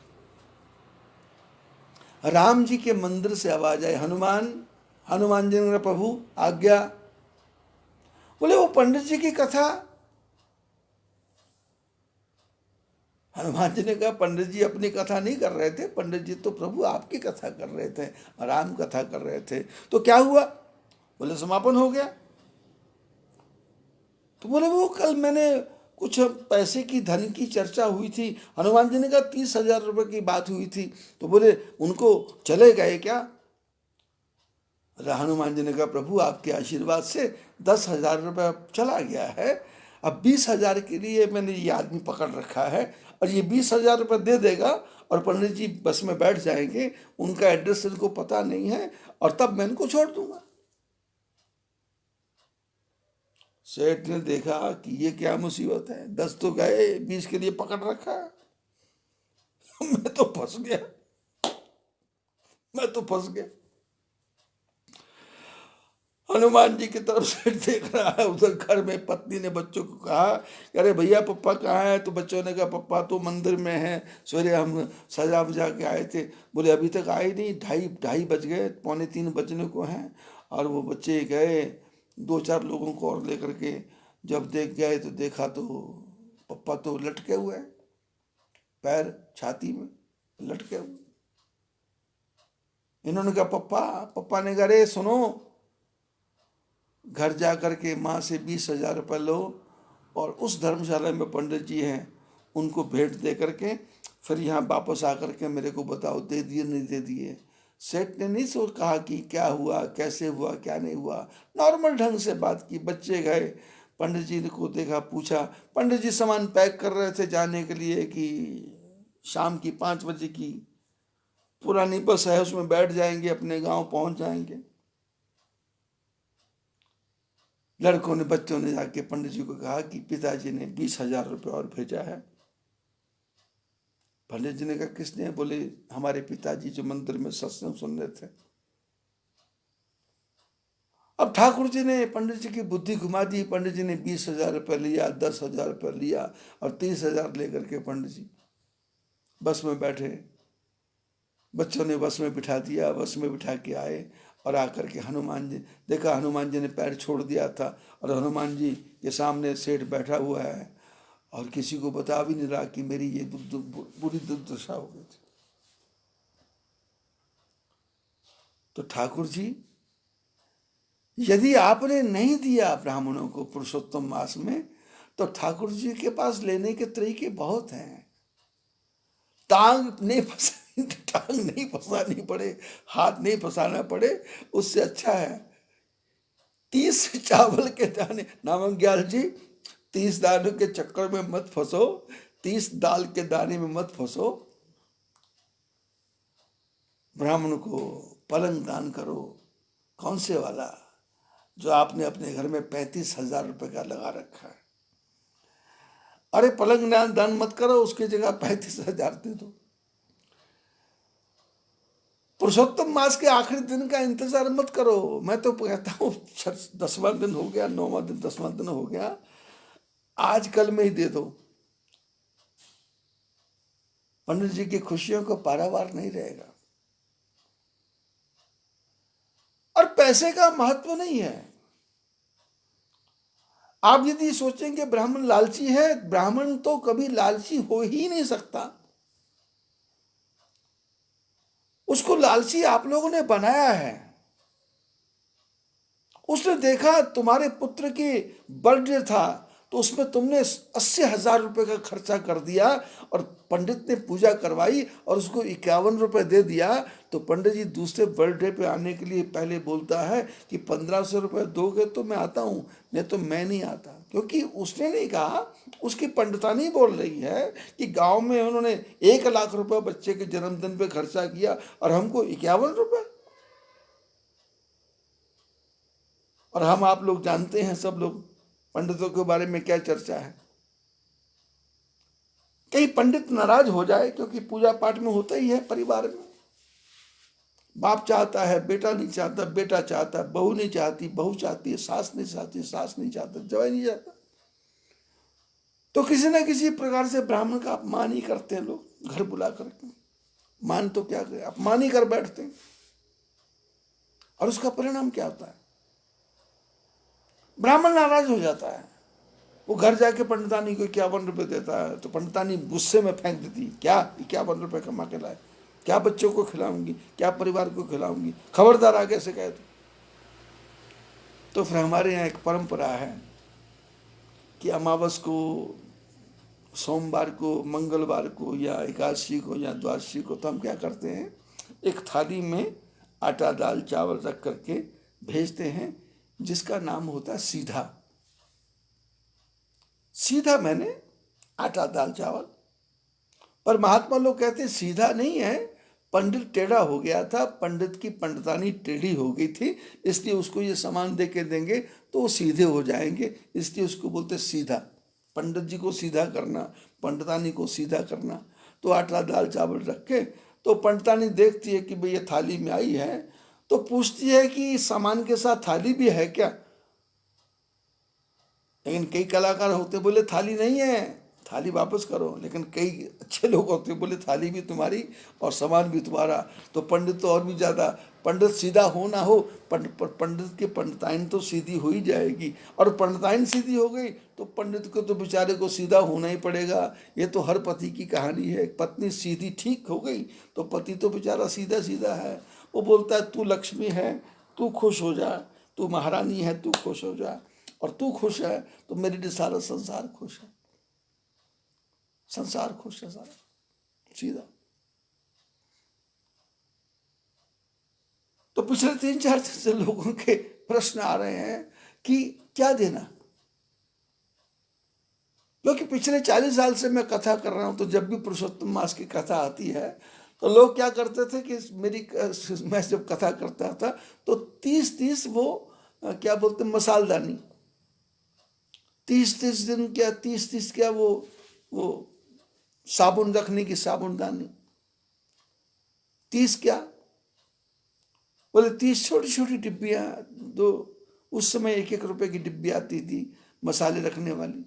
राम जी के मंदिर से आवाज आई, हनुमान जी ने प्रभु आज्ञा। बोले वो पंडित जी की कथा। हनुमान जी ने कहा पंडित जी अपनी कथा नहीं कर रहे थे, पंडित जी तो प्रभु आपकी कथा कर रहे थे, राम कथा कर रहे थे। तो क्या हुआ। बोले समापन हो गया। तो बोले वो कल मैंने कुछ पैसे की धन की चर्चा हुई थी, हनुमान जी ने कहा 30,000 रुपये की बात हुई थी। तो बोले उनको चले गए क्या। हनुमान जी ने कहा प्रभु आपके आशीर्वाद से 10,000 रुपये चला गया है, अब 20,000 के लिए मैंने ये आदमी पकड़ रखा है, और ये 20,000 रुपये दे देगा और पंडित जी बस में बैठ जाएंगे, उनका एड्रेस इनको पता नहीं है, और तब मैं इनको छोड़ दूंगा। सेठ ने देखा कि ये क्या मुसीबत है, 10 तो गए, 20 के लिए पकड़ रखा है। मैं तो फंस गया, मैं तो फंस गया। हनुमान जी की तरफ से देख रहा है, उधर घर में पत्नी ने बच्चों को कहा अरे भैया पप्पा कहाँ है। तो बच्चों ने कहा पप्पा तो मंदिर में है, सवेरे हम सजा वजा के आए थे। बोले अभी तक आए नहीं, 2:30 बज गए, 2:45 बजने को हैं। और वो बच्चे गए 2-4 लोगों को और लेकर के, जब देख गए तो देखा तो पप्पा तो लटके हुए हैं, पैर छाती में लटके हुए। इन्होंने कहा पप्पा, पप्पा ने कहा अरे सुनो, घर जा कर के माँ से 20,000 रुपये लो, और उस धर्मशाला में पंडित जी हैं उनको भेंट दे करके फिर यहाँ वापस आकर के मेरे को बताओ दे दिए नहीं दे दिए। सेठ ने नहीं सोच कहा कि क्या हुआ, कैसे हुआ, क्या नहीं हुआ, नॉर्मल ढंग से बात की। बच्चे गए, पंडित जी को देखा, पूछा। पंडित जी सामान पैक कर रहे थे जाने के लिए कि शाम की 5 बजे की पुरानी बस है, उसमें बैठ जाएंगे, अपने गांव पहुंच जाएंगे। लड़कों ने, बच्चों ने जाके पंडित जी को कहा कि पिताजी ने 20,000 रुपये और भेजा है। पंडित जी ने कहा किसने। बोले हमारे पिताजी जो मंदिर में सत्संग सुन रहे थे। अब ठाकुर जी ने पंडित जी की बुद्धि घुमा दी। पंडित जी ने 20,000 रुपये लिया, 10,000 रुपये लिया, और 30,000 लेकर के पंडित जी बस में बैठे। बच्चों ने बस में बिठा दिया, बस में बिठा के आए और आकर के हनुमान जी देखा, हनुमान जी ने पैर छोड़ दिया था और हनुमान जी के सामने सेठ बैठा हुआ है और किसी को बता भी नहीं रहा कि मेरी ये बुरी दुर्दशा हो गई थी। तो ठाकुर जी, यदि आपने नहीं दिया ब्राह्मणों को पुरुषोत्तम मास में, तो ठाकुर जी के पास लेने के तरीके बहुत हैं। टांग नहीं फंसानी पड़े, हाथ नहीं फंसाना पड़े, उससे अच्छा है 30 चावल के दाने। नामग्याल जी, 30 दानों के चक्कर में मत फंसो, 30 दाल के दाने में मत फंसो। ब्राह्मण को पलंग दान करो। कौन से वाला? जो आपने अपने घर में 35,000 रुपए का लगा रखा है। अरे पलंग दान मत करो, उसकी जगह 35,000 दे दो। पुरुषोत्तम मास के आखिरी दिन का इंतजार मत करो। मैं तो कहता हूँ 10वां दिन हो गया, 9वां दिन, 10वां दिन हो गया, आज कल में ही दे दो। पंडित जी की खुशियों को पारावार नहीं रहेगा। और पैसे का महत्व नहीं है। आप यदि सोचेंगे ब्राह्मण लालची है, ब्राह्मण तो कभी लालची हो ही नहीं सकता। उसको लालची आप लोगों ने बनाया है। उसने देखा तुम्हारे पुत्र की बर्थडे था, तो उसमें तुमने 80,000 रुपए का खर्चा कर दिया और पंडित ने पूजा करवाई और उसको 51 रुपए दे दिया। तो पंडित जी दूसरे बर्थडे पे आने के लिए पहले बोलता है कि 1500 रुपए दोगे तो मैं आता हूँ, नहीं तो मैं नहीं आता। क्योंकि उसने नहीं कहा, उसकी पंडितानी बोल रही है कि गांव में उन्होंने 1 लाख रुपए बच्चे के जन्मदिन पे खर्चा किया और हमको 51 रुपए। और हम आप लोग जानते हैं, सब लोग, पंडितों के बारे में क्या चर्चा है। कहीं पंडित नाराज हो जाए, क्योंकि पूजा पाठ में होता ही है परिवार में। बाप चाहता है, बेटा नहीं चाहता, बेटा चाहता है, बहू नहीं चाहती, बहू चाहती है, सास नहीं चाहती, सास नहीं चाहता, जवाई नहीं चाहता। तो किसी ना किसी प्रकार से ब्राह्मण का अपमान ही करते हैं लोग, घर बुला करके। मान तो क्या करे, अपमान ही कर बैठते हैं। और उसका परिणाम क्या होता है? ब्राह्मण नाराज हो जाता है। वो घर जाके पंडितानी को 51 रुपए देता है, तो पंडितानी गुस्से में फेंक देती, क्या 51 रुपए कमा के लाए, क्या बच्चों को खिलाऊंगी, क्या परिवार को खिलाऊंगी, खबरदार आगे ऐसे कहे तो फिर हमारे यहाँ एक परंपरा है कि अमावस को, सोमवार को, मंगलवार को, या एकादशी को, या द्वादशी को, तो हम क्या करते हैं, एक थाली में आटा दाल चावल रख करके भेजते हैं, जिसका नाम होता है सीधा। सीधा मैंने आटा दाल चावल। पर महात्मा लोग कहते हैं सीधा नहीं है, पंडित टेढ़ा हो गया था, पंडित की पंडितानी टेढ़ी हो गई थी, इसलिए उसको ये सामान दे के देंगे तो वो सीधे हो जाएंगे, इसलिए उसको बोलते सीधा। पंडित जी को सीधा करना, पंडितानी को सीधा करना। तो आटा दाल चावल रख के, तो पंडितानी देखती है कि भाई ये थाली में आई है, तो पूछती है कि सामान के साथ थाली भी है क्या। लेकिन कई कलाकार होते बोले थाली नहीं है, थाली वापस करो। लेकिन कई अच्छे लोग होते बोले थाली भी तुम्हारी और सामान भी तुम्हारा। तो पंडित तो और भी ज़्यादा, पंडित सीधा हो ना हो, पंडित की पंडिताइन तो सीधी हो ही जाएगी। और पंडिताइन सीधी हो गई तो पंडित को तो बेचारे को सीधा होना ही पड़ेगा। ये तो हर पति की कहानी है। पत्नी सीधी ठीक हो गई तो पति तो बेचारा सीधा सीधा है। वो बोलता है तू लक्ष्मी है, तू खुश हो जा, तू महारानी है, तू खुश हो जा, और तू खुश है तो मेरे लिए सारा संसार खुश है, संसार खुश है सारा, सीधा। तो पिछले 3-4 दिन से लोगों के प्रश्न आ रहे हैं कि क्या देना। क्योंकि पिछले 40 साल से मैं कथा कर रहा हूं, तो जब भी पुरुषोत्तम मास की कथा आती है तो लोग क्या करते थे कि मैं जब कथा करता था तो 30-30 वो क्या बोलते मसालदानी, 30-30 दिन क्या, 30-30 क्या, वो साबुन रखने की साबुनदानी, 30 क्या बोले, 30 छोटी छोटी डिब्बियाँ, दो उस समय 1-1 रुपए की डिब्बी आती थी मसाले रखने वाली,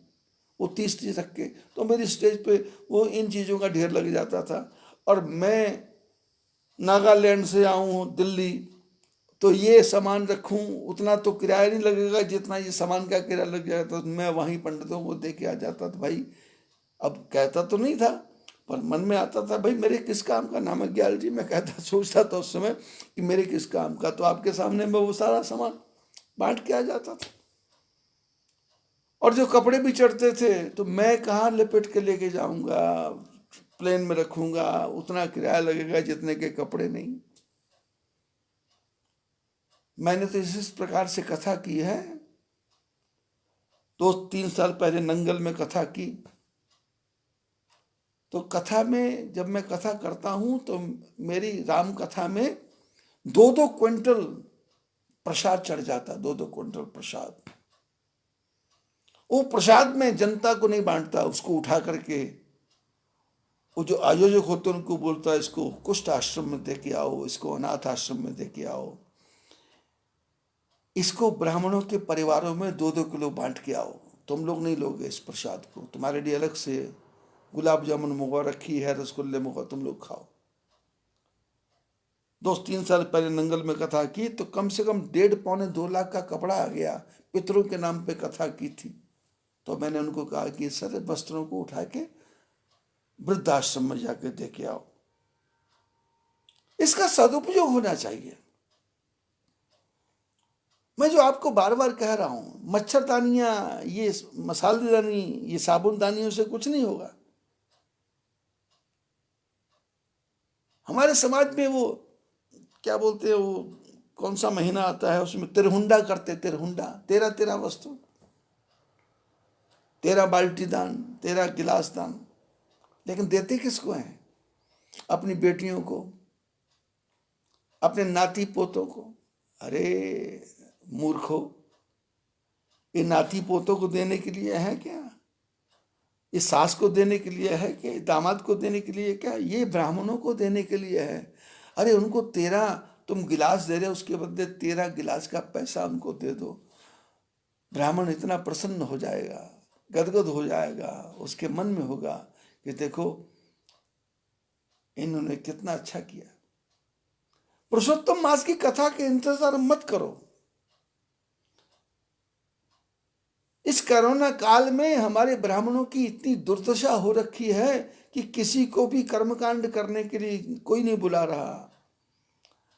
वो 30 रख के, तो मेरी स्टेज पे वो इन चीज़ों का ढेर लग जाता था। और मैं नागालैंड से आऊँ दिल्ली तो ये सामान रखूं, उतना तो किराया नहीं लगेगा जितना ये सामान का किराया लग जाएगा। तो मैं वहीं पंडितों को दे के आ जाता था। भाई अब कहता तो नहीं था, पर मन में आता था, भाई मेरे किस काम का नाम है ग्याल जी। मैं कहता सोचता था उस समय कि मेरे किस काम का। तो आपके सामने मैं वो सारा सामान बांट के आ जाता था। और जो कपड़े भी चढ़ते थे तो मैं कहाँ लपेट के लेके जाऊंगा, प्लेन में रखूंगा, उतना किराया लगेगा जितने के कपड़े नहीं। मैंने तो इस प्रकार से कथा की है। 2-3 साल पहले नंगल में कथा की। तो कथा में जब मैं कथा करता हूं तो मेरी राम कथा में 2-2 क्विंटल प्रसाद चढ़ जाता, 2-2 क्विंटल प्रसाद। वो प्रसाद में जनता को नहीं बांटता, उसको उठा करके वो जो आयोजक होते हैं उनको बोलता है, इसको कुष्ठ आश्रम में दे के आओ, इसको अनाथ आश्रम में दे के आओ, इसको ब्राह्मणों के परिवारों में 2-2 किलो बांट के आओ। तुम लोग नहीं लोगे इस प्रसाद को, तुम्हारे लिए अलग से गुलाब जामुन मुगा रखी है, रसगुल्ले मुगा, तुम लोग खाओ। 2-3 साल पहले नंगल में कथा की तो कम से कम 1.5-2 लाख का कपड़ा आ गया। पितरों के नाम पे कथा की थी। तो मैंने उनको कहा कि सारे वस्त्रों को उठा के वृद्धाश्रम में जाके दे के आओ। इसका सदुपयोग होना चाहिए। मैं जो आपको बार बार कह रहा हूं, मच्छरदानियां, ये मसालेदानी, ये साबुनदानियों से कुछ नहीं होगा। हमारे समाज में वो क्या बोलते हैं, वो कौन सा महीना आता है उसमें तिरहुंडा करते, तिरहुंडा, 13 वस्तु, 13 बाल्टी दान, 13 गिलास दान। लेकिन देते किसको हैं? अपनी बेटियों को, अपने नाती पोतों को। अरे मूर्खो, ये नाती पोतों को देने के लिए है क्या? ये सास को देने के लिए है क्या? दामाद को देने के लिए क्या? ये ब्राह्मणों को देने के लिए है। अरे उनको 13 तुम गिलास दे रहे हो, उसके बदले 13 गिलास का पैसा उनको दे दो। ब्राह्मण इतना प्रसन्न हो जाएगा, गदगद हो जाएगा, उसके मन में होगा कि देखो इन्होंने कितना अच्छा किया। पुरुषोत्तम मास की कथा के इंतजार मत करो। इस कोरोना काल में हमारे ब्राह्मणों की इतनी दुर्दशा हो रखी है कि किसी को भी कर्मकांड करने के लिए कोई नहीं बुला रहा,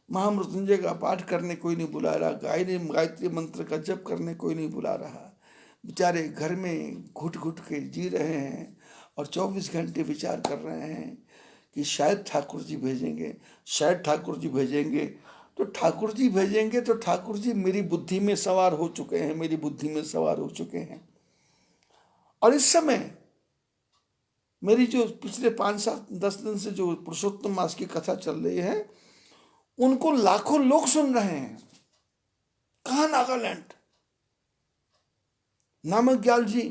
महामृत्युंजय का पाठ करने कोई नहीं बुला रहा, गायत्री मंत्र का जप करने कोई नहीं बुला रहा। बेचारे घर में घुट घुट के जी रहे हैं और 24 घंटे विचार कर रहे हैं कि शायद ठाकुर जी भेजेंगे, शायद ठाकुर जी भेजेंगे। तो ठाकुर जी भेजेंगे तो ठाकुर जी मेरी बुद्धि में सवार हो चुके हैं, मेरी बुद्धि में सवार हो चुके हैं। और इस समय मेरी जो पिछले 5-7-10 दिन से जो पुरुषोत्तम मास की कथा चल रही है, उनको लाखों लोग सुन रहे हैं। कहाँ? नागालैंड। नामक ग्याल जी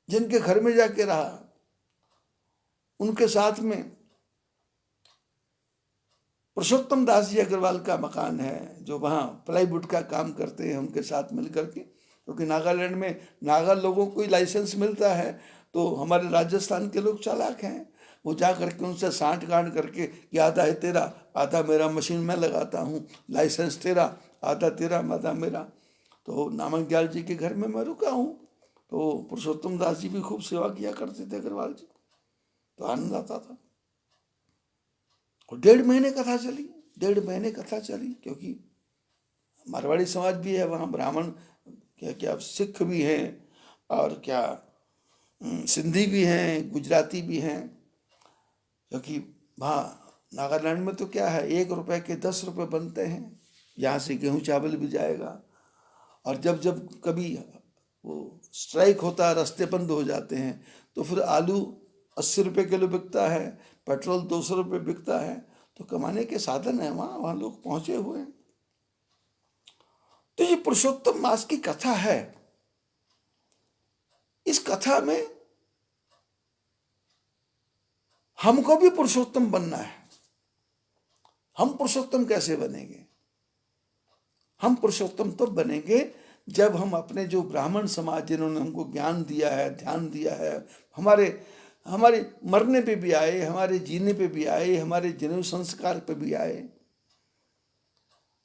जिनके घर में जाके रहा, उनके साथ में पुरुषोत्तम दास जी अग्रवाल का मकान है, जो वहाँ प्लाईवुड का काम करते हैं उनके साथ मिल करके। क्योंकि नागालैंड में नागा लोगों को ही लाइसेंस मिलता है, तो हमारे राजस्थान के लोग चालाक हैं। वो जा करके उनसे साठ गांठ करके कि आधा है तेरा, आधा मेरा, मशीन में लगाता हूँ, लाइसेंस तेरा, आधा तेरा, आधा मेरा। तो नामक ग्याल जी के घर में मैं रुका हूँ। तो पुरुषोत्तम दास जी भी खूब सेवा किया करते थे अग्रवाल जी, तो आनंद आता था। और 1.5 महीने कथा चली, 1.5 महीने कथा चली। क्योंकि मारवाड़ी समाज भी है वहाँ, ब्राह्मण क्या क्या सिख भी हैं, और क्या सिंधी भी हैं, गुजराती भी हैं। क्योंकि वहाँ नागालैंड में तो क्या है, 1 रुपए के 10 रुपए बनते हैं। यहाँ से गेहूँ चावल भी जाएगा। और जब जब कभी वो स्ट्राइक होता है, रास्ते बंद हो जाते हैं, तो फिर आलू 80 रुपए किलो बिकता है, पेट्रोल 200 रुपये बिकता है। तो कमाने के साधन है वहाँ, वहाँ लोग पहुंचे हुए हैं। तो ये पुरुषोत्तम मास की कथा है। इस कथा में हमको भी पुरुषोत्तम बनना है। हम पुरुषोत्तम कैसे बनेंगे? हम पुरुषोत्तम तो बनेंगे जब हम अपने जो ब्राह्मण समाज जिन्होंने हमको ज्ञान दिया है, ध्यान दिया है, हमारे मरने पे भी आए, हमारे जीने पे भी आए, हमारे जनेऊ संस्कार पे भी आए,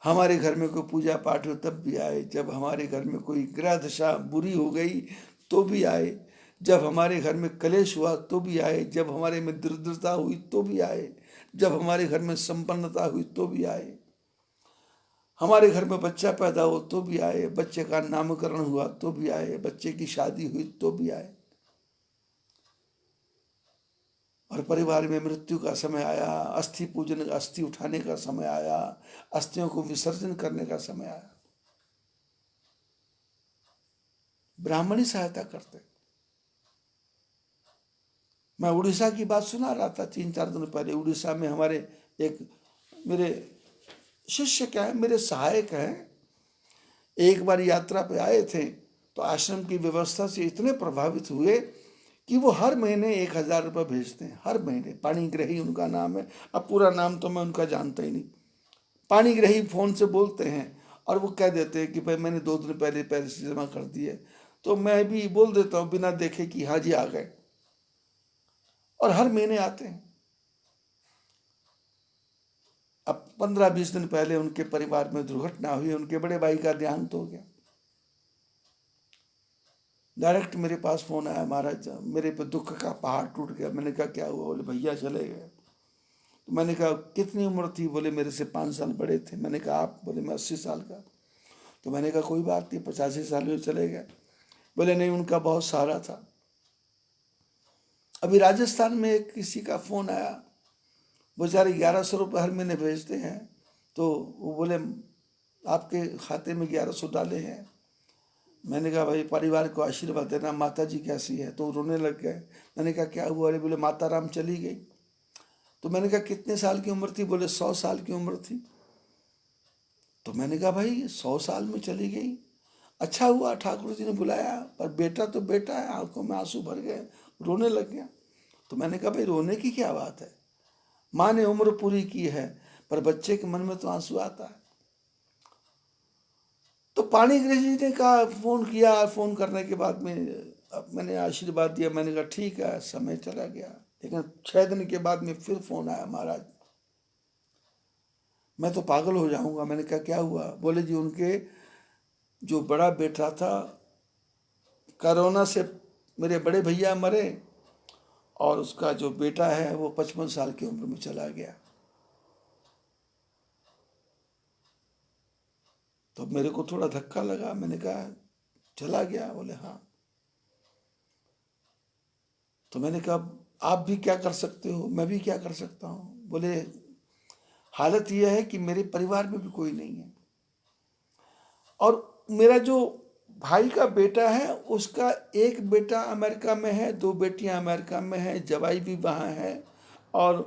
हमारे घर में कोई पूजा पाठ हो तब भी आए, जब हमारे घर में कोई ग्रह दशा बुरी हो गई तो भी आए, जब हमारे घर में कलेश हुआ तो भी आए, जब हमारे में दरिद्रता हुई तो भी आए, जब हमारे घर में संपन्नता हुई तो भी आए, हमारे घर में बच्चा पैदा हो तो भी आए, बच्चे का नामकरण हुआ तो भी आए, बच्चे की शादी हुई तो भी आए, और परिवार में मृत्यु का समय आया, अस्थि पूजन, अस्थि उठाने का समय आया, अस्थियों को विसर्जन करने का समय आया, ब्राह्मण ही सहायता करते। मैं उड़ीसा की बात सुना रहा था 3-4 दिन पहले। उड़ीसा में हमारे एक मेरे शिष्य क्या है, मेरे सहायक हैं, एक बार यात्रा पे आए थे तो आश्रम की व्यवस्था से इतने प्रभावित हुए कि वो हर महीने 1,000 रुपये भेजते हैं, हर महीने। पाणिग्रही उनका नाम है, अब पूरा नाम तो मैं उनका जानता ही नहीं। पाणिग्रही फोन से बोलते हैं और वो कह देते हैं कि भाई मैंने 2 दिन पहले पैसे जमा कर दिए, तो मैं भी बोल देता हूँ बिना देखे कि हाँ जी आ गए, और हर महीने आते हैं। अब 15-20 दिन पहले उनके परिवार में दुर्घटना हुई, उनके बड़े भाई का देहांत हो गया। डायरेक्ट मेरे पास फोन आया, महाराज मेरे पे दुख का पहाड़ टूट गया। मैंने कहा क्या हुआ? बोले भैया चले गए। तो मैंने कहा कितनी उम्र थी? बोले मेरे से 5 साल बड़े थे। मैंने कहा आप? बोले मैं 80 साल का। तो मैंने कहा कोई बात नहीं, 85 साल में चले गए। बोले नहीं, उनका बहुत सहारा था। अभी राजस्थान में एक किसी का फोन आया, बेचारे 1100 रुपये हर महीने भेजते हैं, तो वो बोले आपके खाते में 1100 डाले हैं। मैंने कहा भाई परिवार को आशीर्वाद देना, माता जी कैसी है? तो रोने लग गए। मैंने कहा क्या हुआ? अरे बोले माता राम चली गई। तो मैंने कहा कितने साल की उम्र थी? बोले 100 साल की उम्र थी। तो मैंने कहा भाई 100 साल में चली गई, अच्छा हुआ ठाकुर जी ने बुलाया, पर बेटा तो बेटा है। आंखों में आंसू भर गए, रोने लग गया। तो मैंने कहा भाई रोने की क्या बात है? माँ ने उम्र पूरी की है, पर बच्चे के मन में तो आंसू आता है। तो पाणिग्रह जी ने कहा, फोन किया, फोन करने के बाद में मैंने आशीर्वाद दिया। मैंने कहा ठीक है, समय चला गया। लेकिन 6 दिन के बाद में फिर फोन आया, महाराज मैं तो पागल हो जाऊंगा। मैंने कहा क्या हुआ? बोले जी उनके जो बड़ा बेटा था, कोरोना से मेरे बड़े भैया मरे, और उसका जो बेटा है वो 55 साल की उम्र में चला गया। तो मेरे को थोड़ा धक्का लगा। मैंने कहा चला गया? बोले हाँ। तो मैंने कहा आप भी क्या कर सकते हो, मैं भी क्या कर सकता हूँ? बोले हालत यह है कि मेरे परिवार में भी कोई नहीं है, और मेरा जो भाई का बेटा है उसका एक बेटा अमेरिका में है, 2 बेटियां अमेरिका में है, जवाई भी वहाँ है, और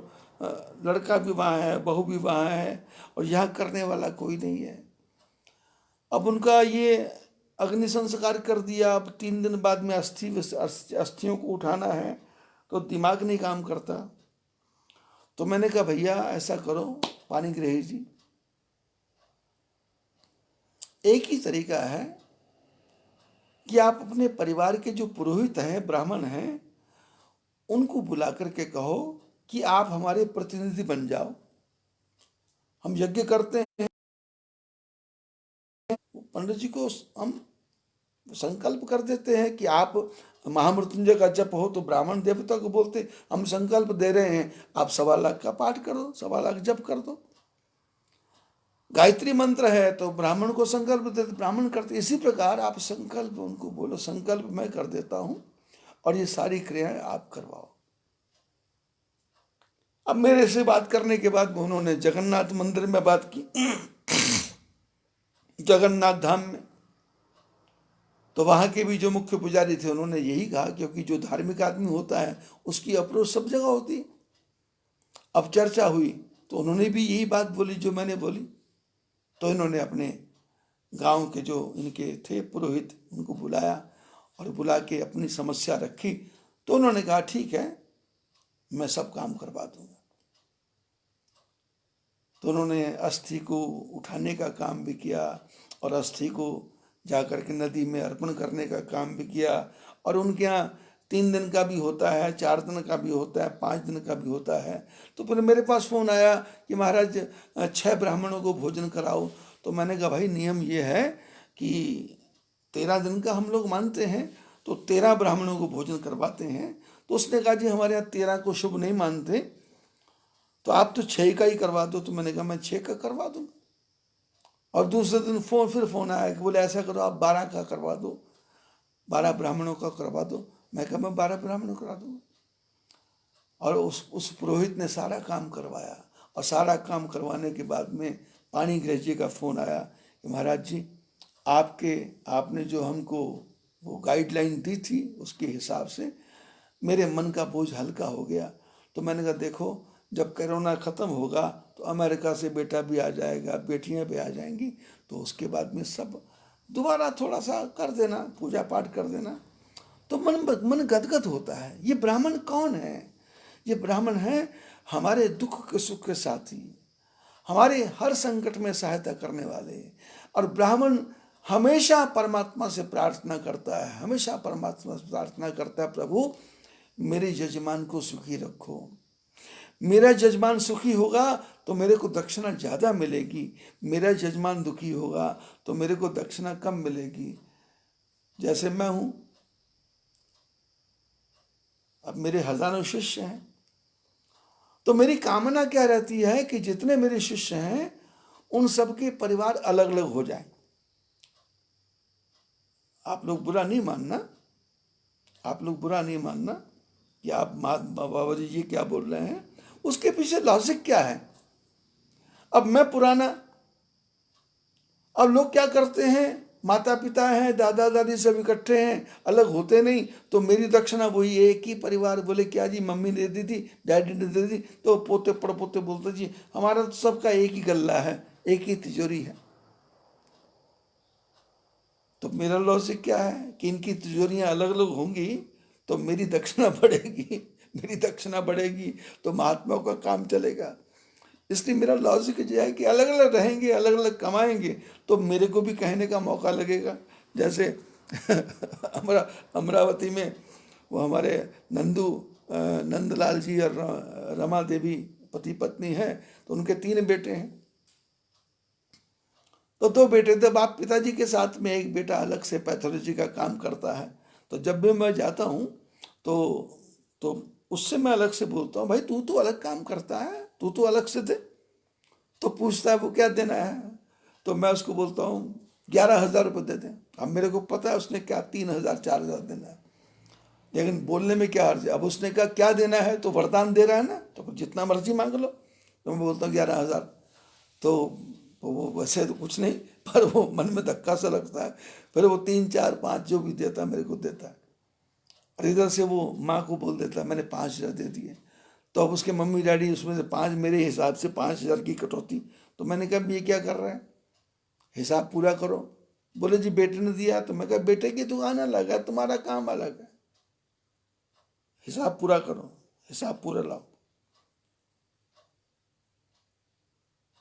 लड़का भी वहाँ है, बहू भी वहाँ है, और यहाँ करने वाला कोई नहीं है। अब उनका ये अग्नि संस्कार कर दिया, अब 3 दिन बाद में अस्थियों को उठाना है, तो दिमाग नहीं काम करता। तो मैंने कहा भैया ऐसा करो पाणिग्रही जी, एक ही तरीका है कि आप अपने परिवार के जो पुरोहित हैं, ब्राह्मण हैं, उनको बुला करके कहो कि आप हमारे प्रतिनिधि बन जाओ। हम यज्ञ करते हैं, पंडित जी को हम संकल्प कर देते हैं कि आप महामृत्युंजय का जप हो, तो ब्राह्मण देवता को बोलते हम संकल्प दे रहे हैं, आप 1.25 लाख का पाठ कर दो, 1.25 लाख जप कर दो। गायत्री मंत्र है तो ब्राह्मण को संकल्प देते, ब्राह्मण करते। इसी प्रकार आप संकल्प उनको बोलो, संकल्प मैं कर देता हूं और ये सारी क्रियाएं आप करवाओ। अब मेरे से बात करने के बाद उन्होंने जगन्नाथ मंदिर में बात की, जगन्नाथ धाम में। तो वहां के भी जो मुख्य पुजारी थे उन्होंने यही कहा, क्योंकि जो धार्मिक आदमी होता है उसकी अप्रोच सब जगह होती है। अब चर्चा हुई तो उन्होंने भी यही बात बोली जो मैंने बोली। तो इन्होंने अपने गांव के जो इनके थे पुरोहित, उनको बुलाया और बुला के अपनी समस्या रखी। तो उन्होंने कहा ठीक है, मैं सब काम करवा दूंगा। तो उन्होंने अस्थि को उठाने का काम भी किया, और अस्थि को जाकर के नदी में अर्पण करने का काम भी किया, और उनके यहाँ 3 दिन का भी होता है, 4 दिन का भी होता है, 5 दिन का भी होता है। तो फिर मेरे पास फ़ोन आया कि महाराज 6 ब्राह्मणों को भोजन कराओ। तो मैंने कहा भाई नियम ये है कि 13 दिन का हम लोग मानते हैं, तो 13 ब्राह्मणों को भोजन करवाते हैं। तो उसने कहा जी हमारे यहाँ 13 को शुभ नहीं मानते, तो आप तो 6 का ही करवा दो। तो मैंने कहा मैं 6 का करवा दूंगा। और दूसरे दिन फिर फोन आया कि बोले ऐसा करो आप 12 का करवा दो, 12 ब्राह्मणों का करवा दो। मैं कहा मैं 12 ब्राह्मणों करा दूंगा। और उस पुरोहित ने सारा काम करवाया। और सारा काम करवाने के बाद में पाणिग्रह जी का फोन आया कि महाराज जी आपने जो हमको वो गाइडलाइन दी थी उसके हिसाब से मेरे मन का बोझ हल्का हो गया। तो मैंने कहा देखो जब कोरोना ख़त्म होगा तो अमेरिका से बेटा भी आ जाएगा, बेटियां भी आ जाएंगी, तो उसके बाद में सब दोबारा थोड़ा सा कर देना, पूजा पाठ कर देना। तो मन गदगद होता है। ये ब्राह्मण कौन है? ये ब्राह्मण है हमारे दुख के सुख के साथी, हमारे हर संकट में सहायता करने वाले। और ब्राह्मण हमेशा परमात्मा से प्रार्थना करता है, हमेशा परमात्मा से प्रार्थना करता है, प्रभु मेरे यजमान को सुखी रखो। मेरा यजमान सुखी होगा तो मेरे को दक्षिणा ज़्यादा मिलेगी, मेरा यजमान दुखी होगा तो मेरे को दक्षिणा कम मिलेगी। जैसे मैं हूँ, अब मेरे हजारों शिष्य हैं, तो मेरी कामना क्या रहती है कि जितने मेरे शिष्य हैं उन सबके परिवार अलग अलग हो जाएं। आप लोग बुरा नहीं मानना, आप लोग बुरा नहीं मानना कि आप बाबा जी क्या बोल रहे हैं, उसके पीछे लॉजिक क्या है। अब मैं पुराना, अब लोग क्या करते हैं, माता पिता हैं, दादा दादी सब इकट्ठे हैं, अलग होते नहीं, तो मेरी दक्षिणा वही एक ही परिवार। बोले क्या जी, मम्मी ने दे दी, डैडी ने दे दी, तो पोते पड़पोते बोलते जी हमारा तो सबका एक ही गल्ला है, एक ही तिजोरी है। तो मेरा लॉजिक क्या है कि इनकी तिजोरियां अलग अलग होंगी तो मेरी दक्षिणा बढ़ेगी, मेरी दक्षिणा बढ़ेगी तो महात्माओं का काम चलेगा। इसलिए मेरा लॉजिक ये है कि अलग अलग रहेंगे, अलग अलग कमाएंगे, तो मेरे को भी कहने का मौका लगेगा। जैसे अमरावती में वो हमारे नंदलाल जी और रमा देवी पति पत्नी हैं, तो उनके 3 बेटे हैं। तो 2 बेटे थे, बाप पिताजी के साथ में एक बेटा अलग से पैथोलॉजी का काम करता है। तो जब भी मैं जाता हूँ तो तो उससे मैं अलग से बोलता हूँ, भाई तू तो अलग काम करता है, तू तो अलग से दे। तो पूछता है वो क्या देना है, तो मैं उसको बोलता हूँ 11,000 रुपये दे दें। अब मेरे को पता है उसने क्या 3,000 4,000 देना है, लेकिन बोलने में क्या अर्ज है। अब उसने कहा क्या देना है, तो वरदान दे रहा है ना, तो जितना मर्जी मांग लो। तो मैं बोलता हूँ 11,000। तो वो वैसे तो कुछ नहीं, पर वो मन में धक्का सा लगता है। फिर वो 3 4 5 जो भी देता है मेरे को देता है। और इधर से वो माँ को बोल देता है मैंने 5,000 दे दिए। तो अब उसके मम्मी डैडी उसमें से 5, मेरे हिसाब से 5,000 की कटौती। तो मैंने कहा ये क्या कर रहा है, हिसाब पूरा करो। बोले जी बेटे ने दिया। तो मैं कहा बेटे की दुकान अलग है, तुम्हारा काम अलग है, हिसाब पूरा करो, हिसाब पूरा लाओ।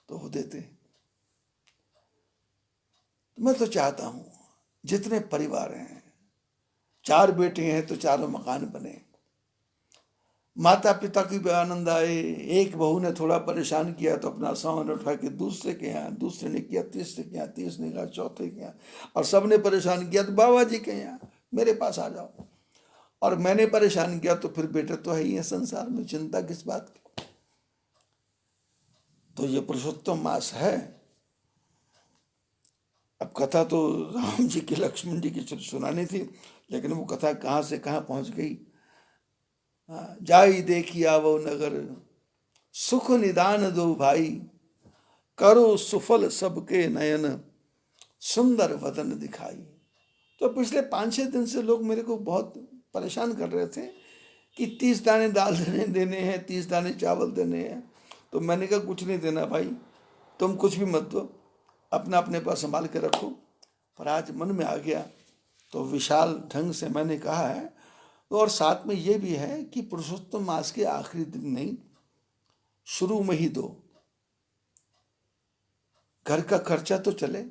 तो वो देते हैं। तो मैं तो चाहता हूँ जितने परिवार हैं, 4 बेटे हैं तो चारों मकान बने, माता पिता की भी आनंद आए। एक बहू ने थोड़ा परेशान किया तो अपना सामान उठा के दूसरे के यहाँ, दूसरे ने किया तीसरे के यहाँ, तीसरे ने कहा चौथे के यहाँ, और सबने परेशान किया तो बाबा जी के यहाँ मेरे पास आ जाओ। और मैंने परेशान किया तो फिर बेटे तो है ही है संसार में, चिंता किस बात की। तो ये पुरुषोत्तम मास है। अब कथा तो राम जी की लक्ष्मण जी की सुनानी थी, लेकिन वो कथा कहाँ से कहाँ पहुँच गई। जाई देखी आवो नगर, सुख निदान दो भाई, करो सुफल सबके नयन, सुंदर वदन दिखाई। तो पिछले 5-6 दिन से लोग मेरे को बहुत परेशान कर रहे थे कि 30 दाने दाल देने हैं, 30 दाने चावल देने हैं। तो मैंने कहा कुछ नहीं देना भाई, तुम कुछ भी मत दो, अपना अपने पास संभाल के रखो। पर आज मन में आ गया तो विशाल ढंग से मैंने कहा है। तो और साथ में ये भी है कि पुरुषोत्तम मास के आखिरी दिन नहीं, शुरू में ही दो, घर का खर्चा तो चले।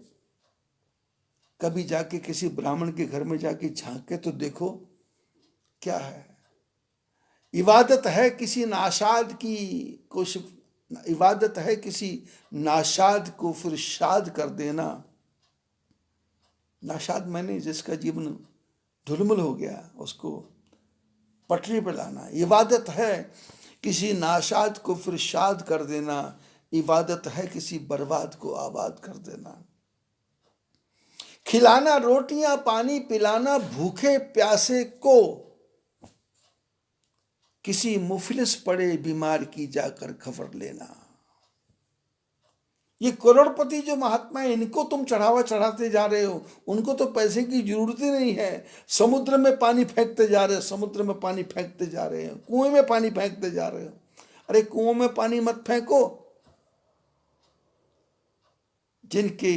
कभी जाके किसी ब्राह्मण के घर में जाके झांक के तो देखो क्या है? इबादत है किसी नाशाद की इबादत है किसी नाशाद को फिर शाद कर देना। नाशाद मैंने जिसका जीवन ढुलमुल हो गया उसको पटरी पर लाना। इबादत है किसी नाशाद को फिर शाद कर देना। इबादत है किसी बर्बाद को आबाद कर देना। खिलाना रोटियां पानी पिलाना भूखे प्यासे को, किसी मुफलिस पड़े बीमार की जाकर खबर लेना। ये करोड़पति जो महात्मा है, इनको तुम चढ़ावा चढ़ाते जा रहे हो। उनको तो पैसे की जरूरत ही नहीं है। समुद्र में पानी फेंकते जा रहे हो, समुद्र में पानी फेंकते जा रहे हो, कुएं में पानी फेंकते जा रहे हो। अरे कुओं में पानी मत फेंको, जिनके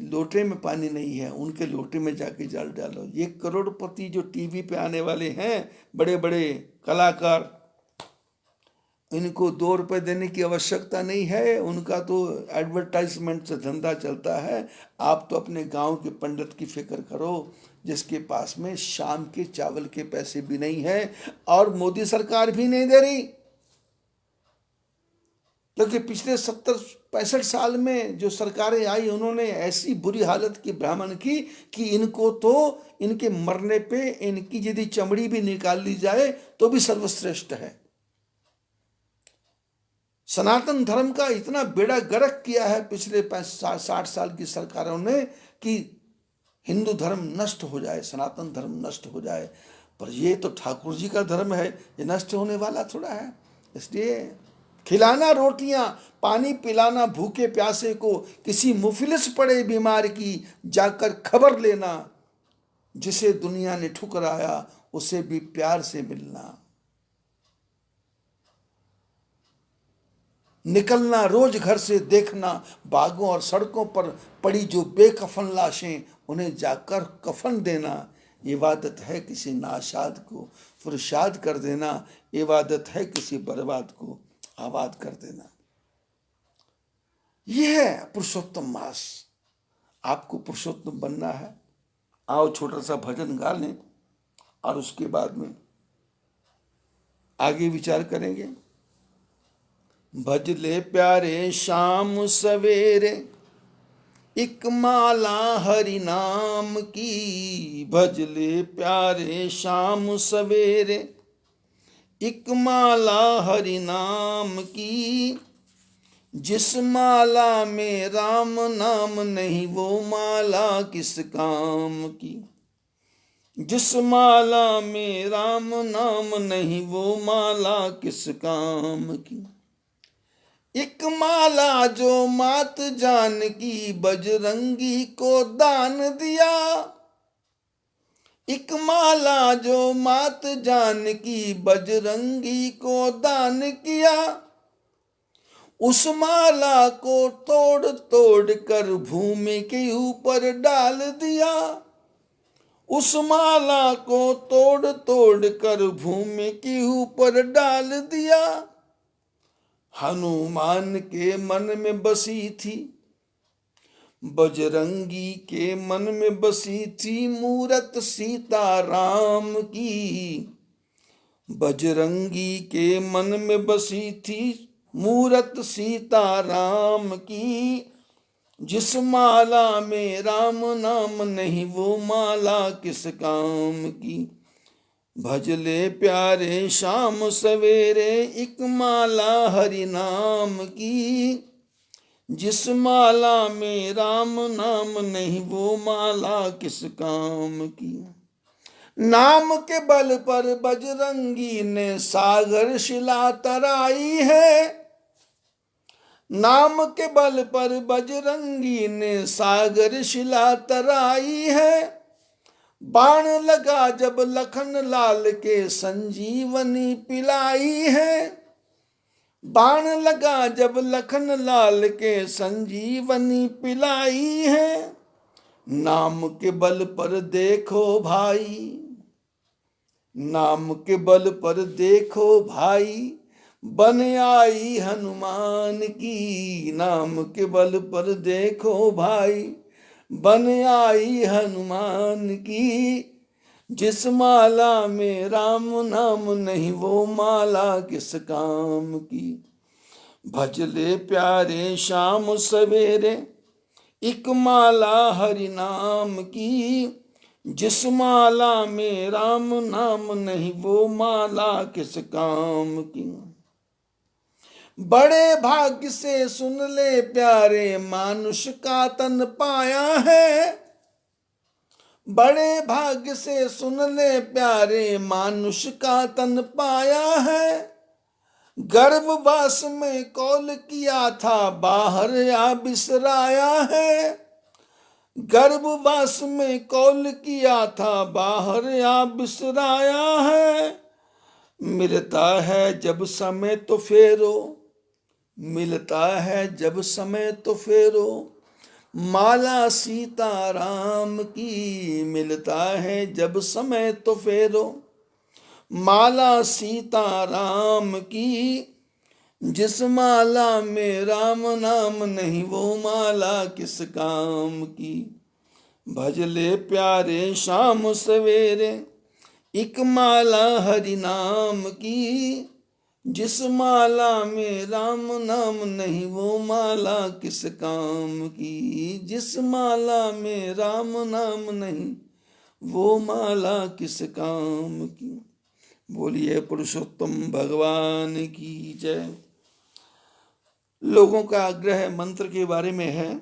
लोटे में पानी नहीं है उनके लोटे में जाके जल डालो। ये करोड़पति जो टीवी पे आने वाले हैं, बड़े बड़े कलाकार, इनको 2 रुपए देने की आवश्यकता नहीं है। उनका तो एडवर्टाइजमेंट से धंधा चलता है। आप तो अपने गांव के पंडित की फिक्र करो, जिसके पास में शाम के चावल के पैसे भी नहीं है और मोदी सरकार भी नहीं दे रही। क्योंकि पिछले 70-65 साल में जो सरकारें आई, उन्होंने ऐसी बुरी हालत की ब्राह्मण की कि इनको तो इनके मरने पे इनकी यदि चमड़ी भी निकाल ली जाए तो भी सर्वश्रेष्ठ है। सनातन धर्म का इतना बेड़ा गर्क किया है पिछले 60 साल की सरकारों ने कि हिंदू धर्म नष्ट हो जाए, सनातन धर्म नष्ट हो जाए। पर ये तो ठाकुर जी का धर्म है, ये नष्ट होने वाला थोड़ा है। इसलिए खिलाना रोटियां पानी पिलाना भूखे प्यासे को, किसी मुफलिस पड़े बीमार की जाकर खबर लेना। जिसे दुनिया ने ठुकराया उसे भी प्यार से मिलना। निकलना रोज घर से देखना बागों और सड़कों पर पड़ी जो बेकफन लाशें, उन्हें जाकर कफन देना। इबादत है किसी नाशाद को फिर शाद कर देना। इबादत है किसी बर्बाद को आबाद कर देना। यह है पुरुषोत्तम मास। आपको पुरुषोत्तम बनना है। आओ छोटा सा भजन गा लें और उसके बाद में आगे विचार करेंगे। भजले प्यारे शाम सवेरे एक माला हरि नाम की। भजले प्यारे शाम सवेरे एक माला हरि नाम की। जिस माला में राम नाम नहीं वो माला किस काम की। जिस माला में राम नाम नहीं वो माला किस काम की। एक माला जो मात जानकी बजरंगी को दान दिया। एक माला जो मात जानकी बजरंगी को दान किया। उस माला को तोड़ तोड़ कर भूमि के ऊपर डाल दिया। उस माला को तोड़ तोड़ कर भूमि के ऊपर डाल दिया। हनुमान के मन में बसी थी, बजरंगी के मन में बसी थी मूरत सीता राम की। बजरंगी के मन में बसी थी मूरत सीता राम की। जिस माला में राम नाम नहीं वो माला किस काम की। भजले प्यारे शाम सवेरे एक माला हरि नाम की। जिस माला में राम नाम नहीं वो माला किस काम की। नाम के बल पर बजरंगी ने सागर शिला तराई है। नाम के बल पर बजरंगी ने सागर शिला तराई है। बाण लगा जब लखन लाल के संजीवनी पिलाई है। बाण लगा जब लखन लाल के संजीवनी पिलाई है। नाम के बल पर देखो भाई, नाम के बल पर देखो भाई, बन आई हनुमान की। नाम के बल पर देखो भाई, बन आई हनुमान की। जिस माला में राम नाम नहीं वो माला किस काम की। भज ले प्यारे शाम सवेरे एक माला हरि नाम की। जिस माला में राम नाम नहीं वो माला किस काम की। बड़े भाग्य से सुन ले प्यारे मानुष का तन पाया है। बड़े भाग्य से सुन ले प्यारे मानुष का तन पाया है। गर्भवास में कौल किया था बाहर आ बिसराया है। गर्भवास में कौल किया था बाहर आ बिसराया है। मिलता है जब समय तो फेरो, मिलता है जब समय तो फेरो माला सीताराम की। मिलता है जब समय तो फेरो माला सीताराम की। जिस माला में राम नाम नहीं वो माला किस काम की। भज ले प्यारे शाम सवेरे एक माला हरि नाम की। जिस माला में राम नाम नहीं वो माला किस काम की। जिस माला में राम नाम नहीं वो माला किस काम की। बोलिए पुरुषोत्तम भगवान की जय। लोगों का आग्रह मंत्र के बारे में है,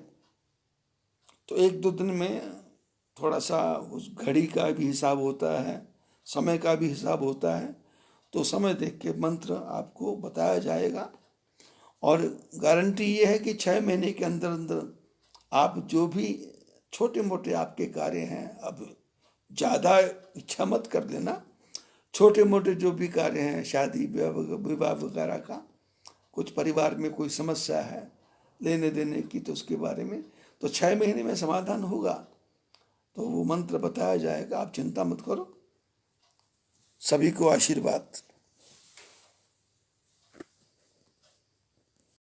तो एक दो दिन में थोड़ा सा उस घड़ी का भी हिसाब होता है, समय का भी हिसाब होता है, तो समय देख के मंत्र आपको बताया जाएगा। और गारंटी ये है कि 6 महीने के अंदर अंदर आप जो भी छोटे मोटे आपके कार्य हैं, अब ज़्यादा इच्छा मत कर लेना, छोटे मोटे जो भी कार्य हैं, शादी विवाह वगैरह का, कुछ परिवार में कोई समस्या है लेने देने की, तो उसके बारे में तो 6 महीने में समाधान होगा। तो वो मंत्र बताया जाएगा, आप चिंता मत करो। सभी को आशीर्वाद।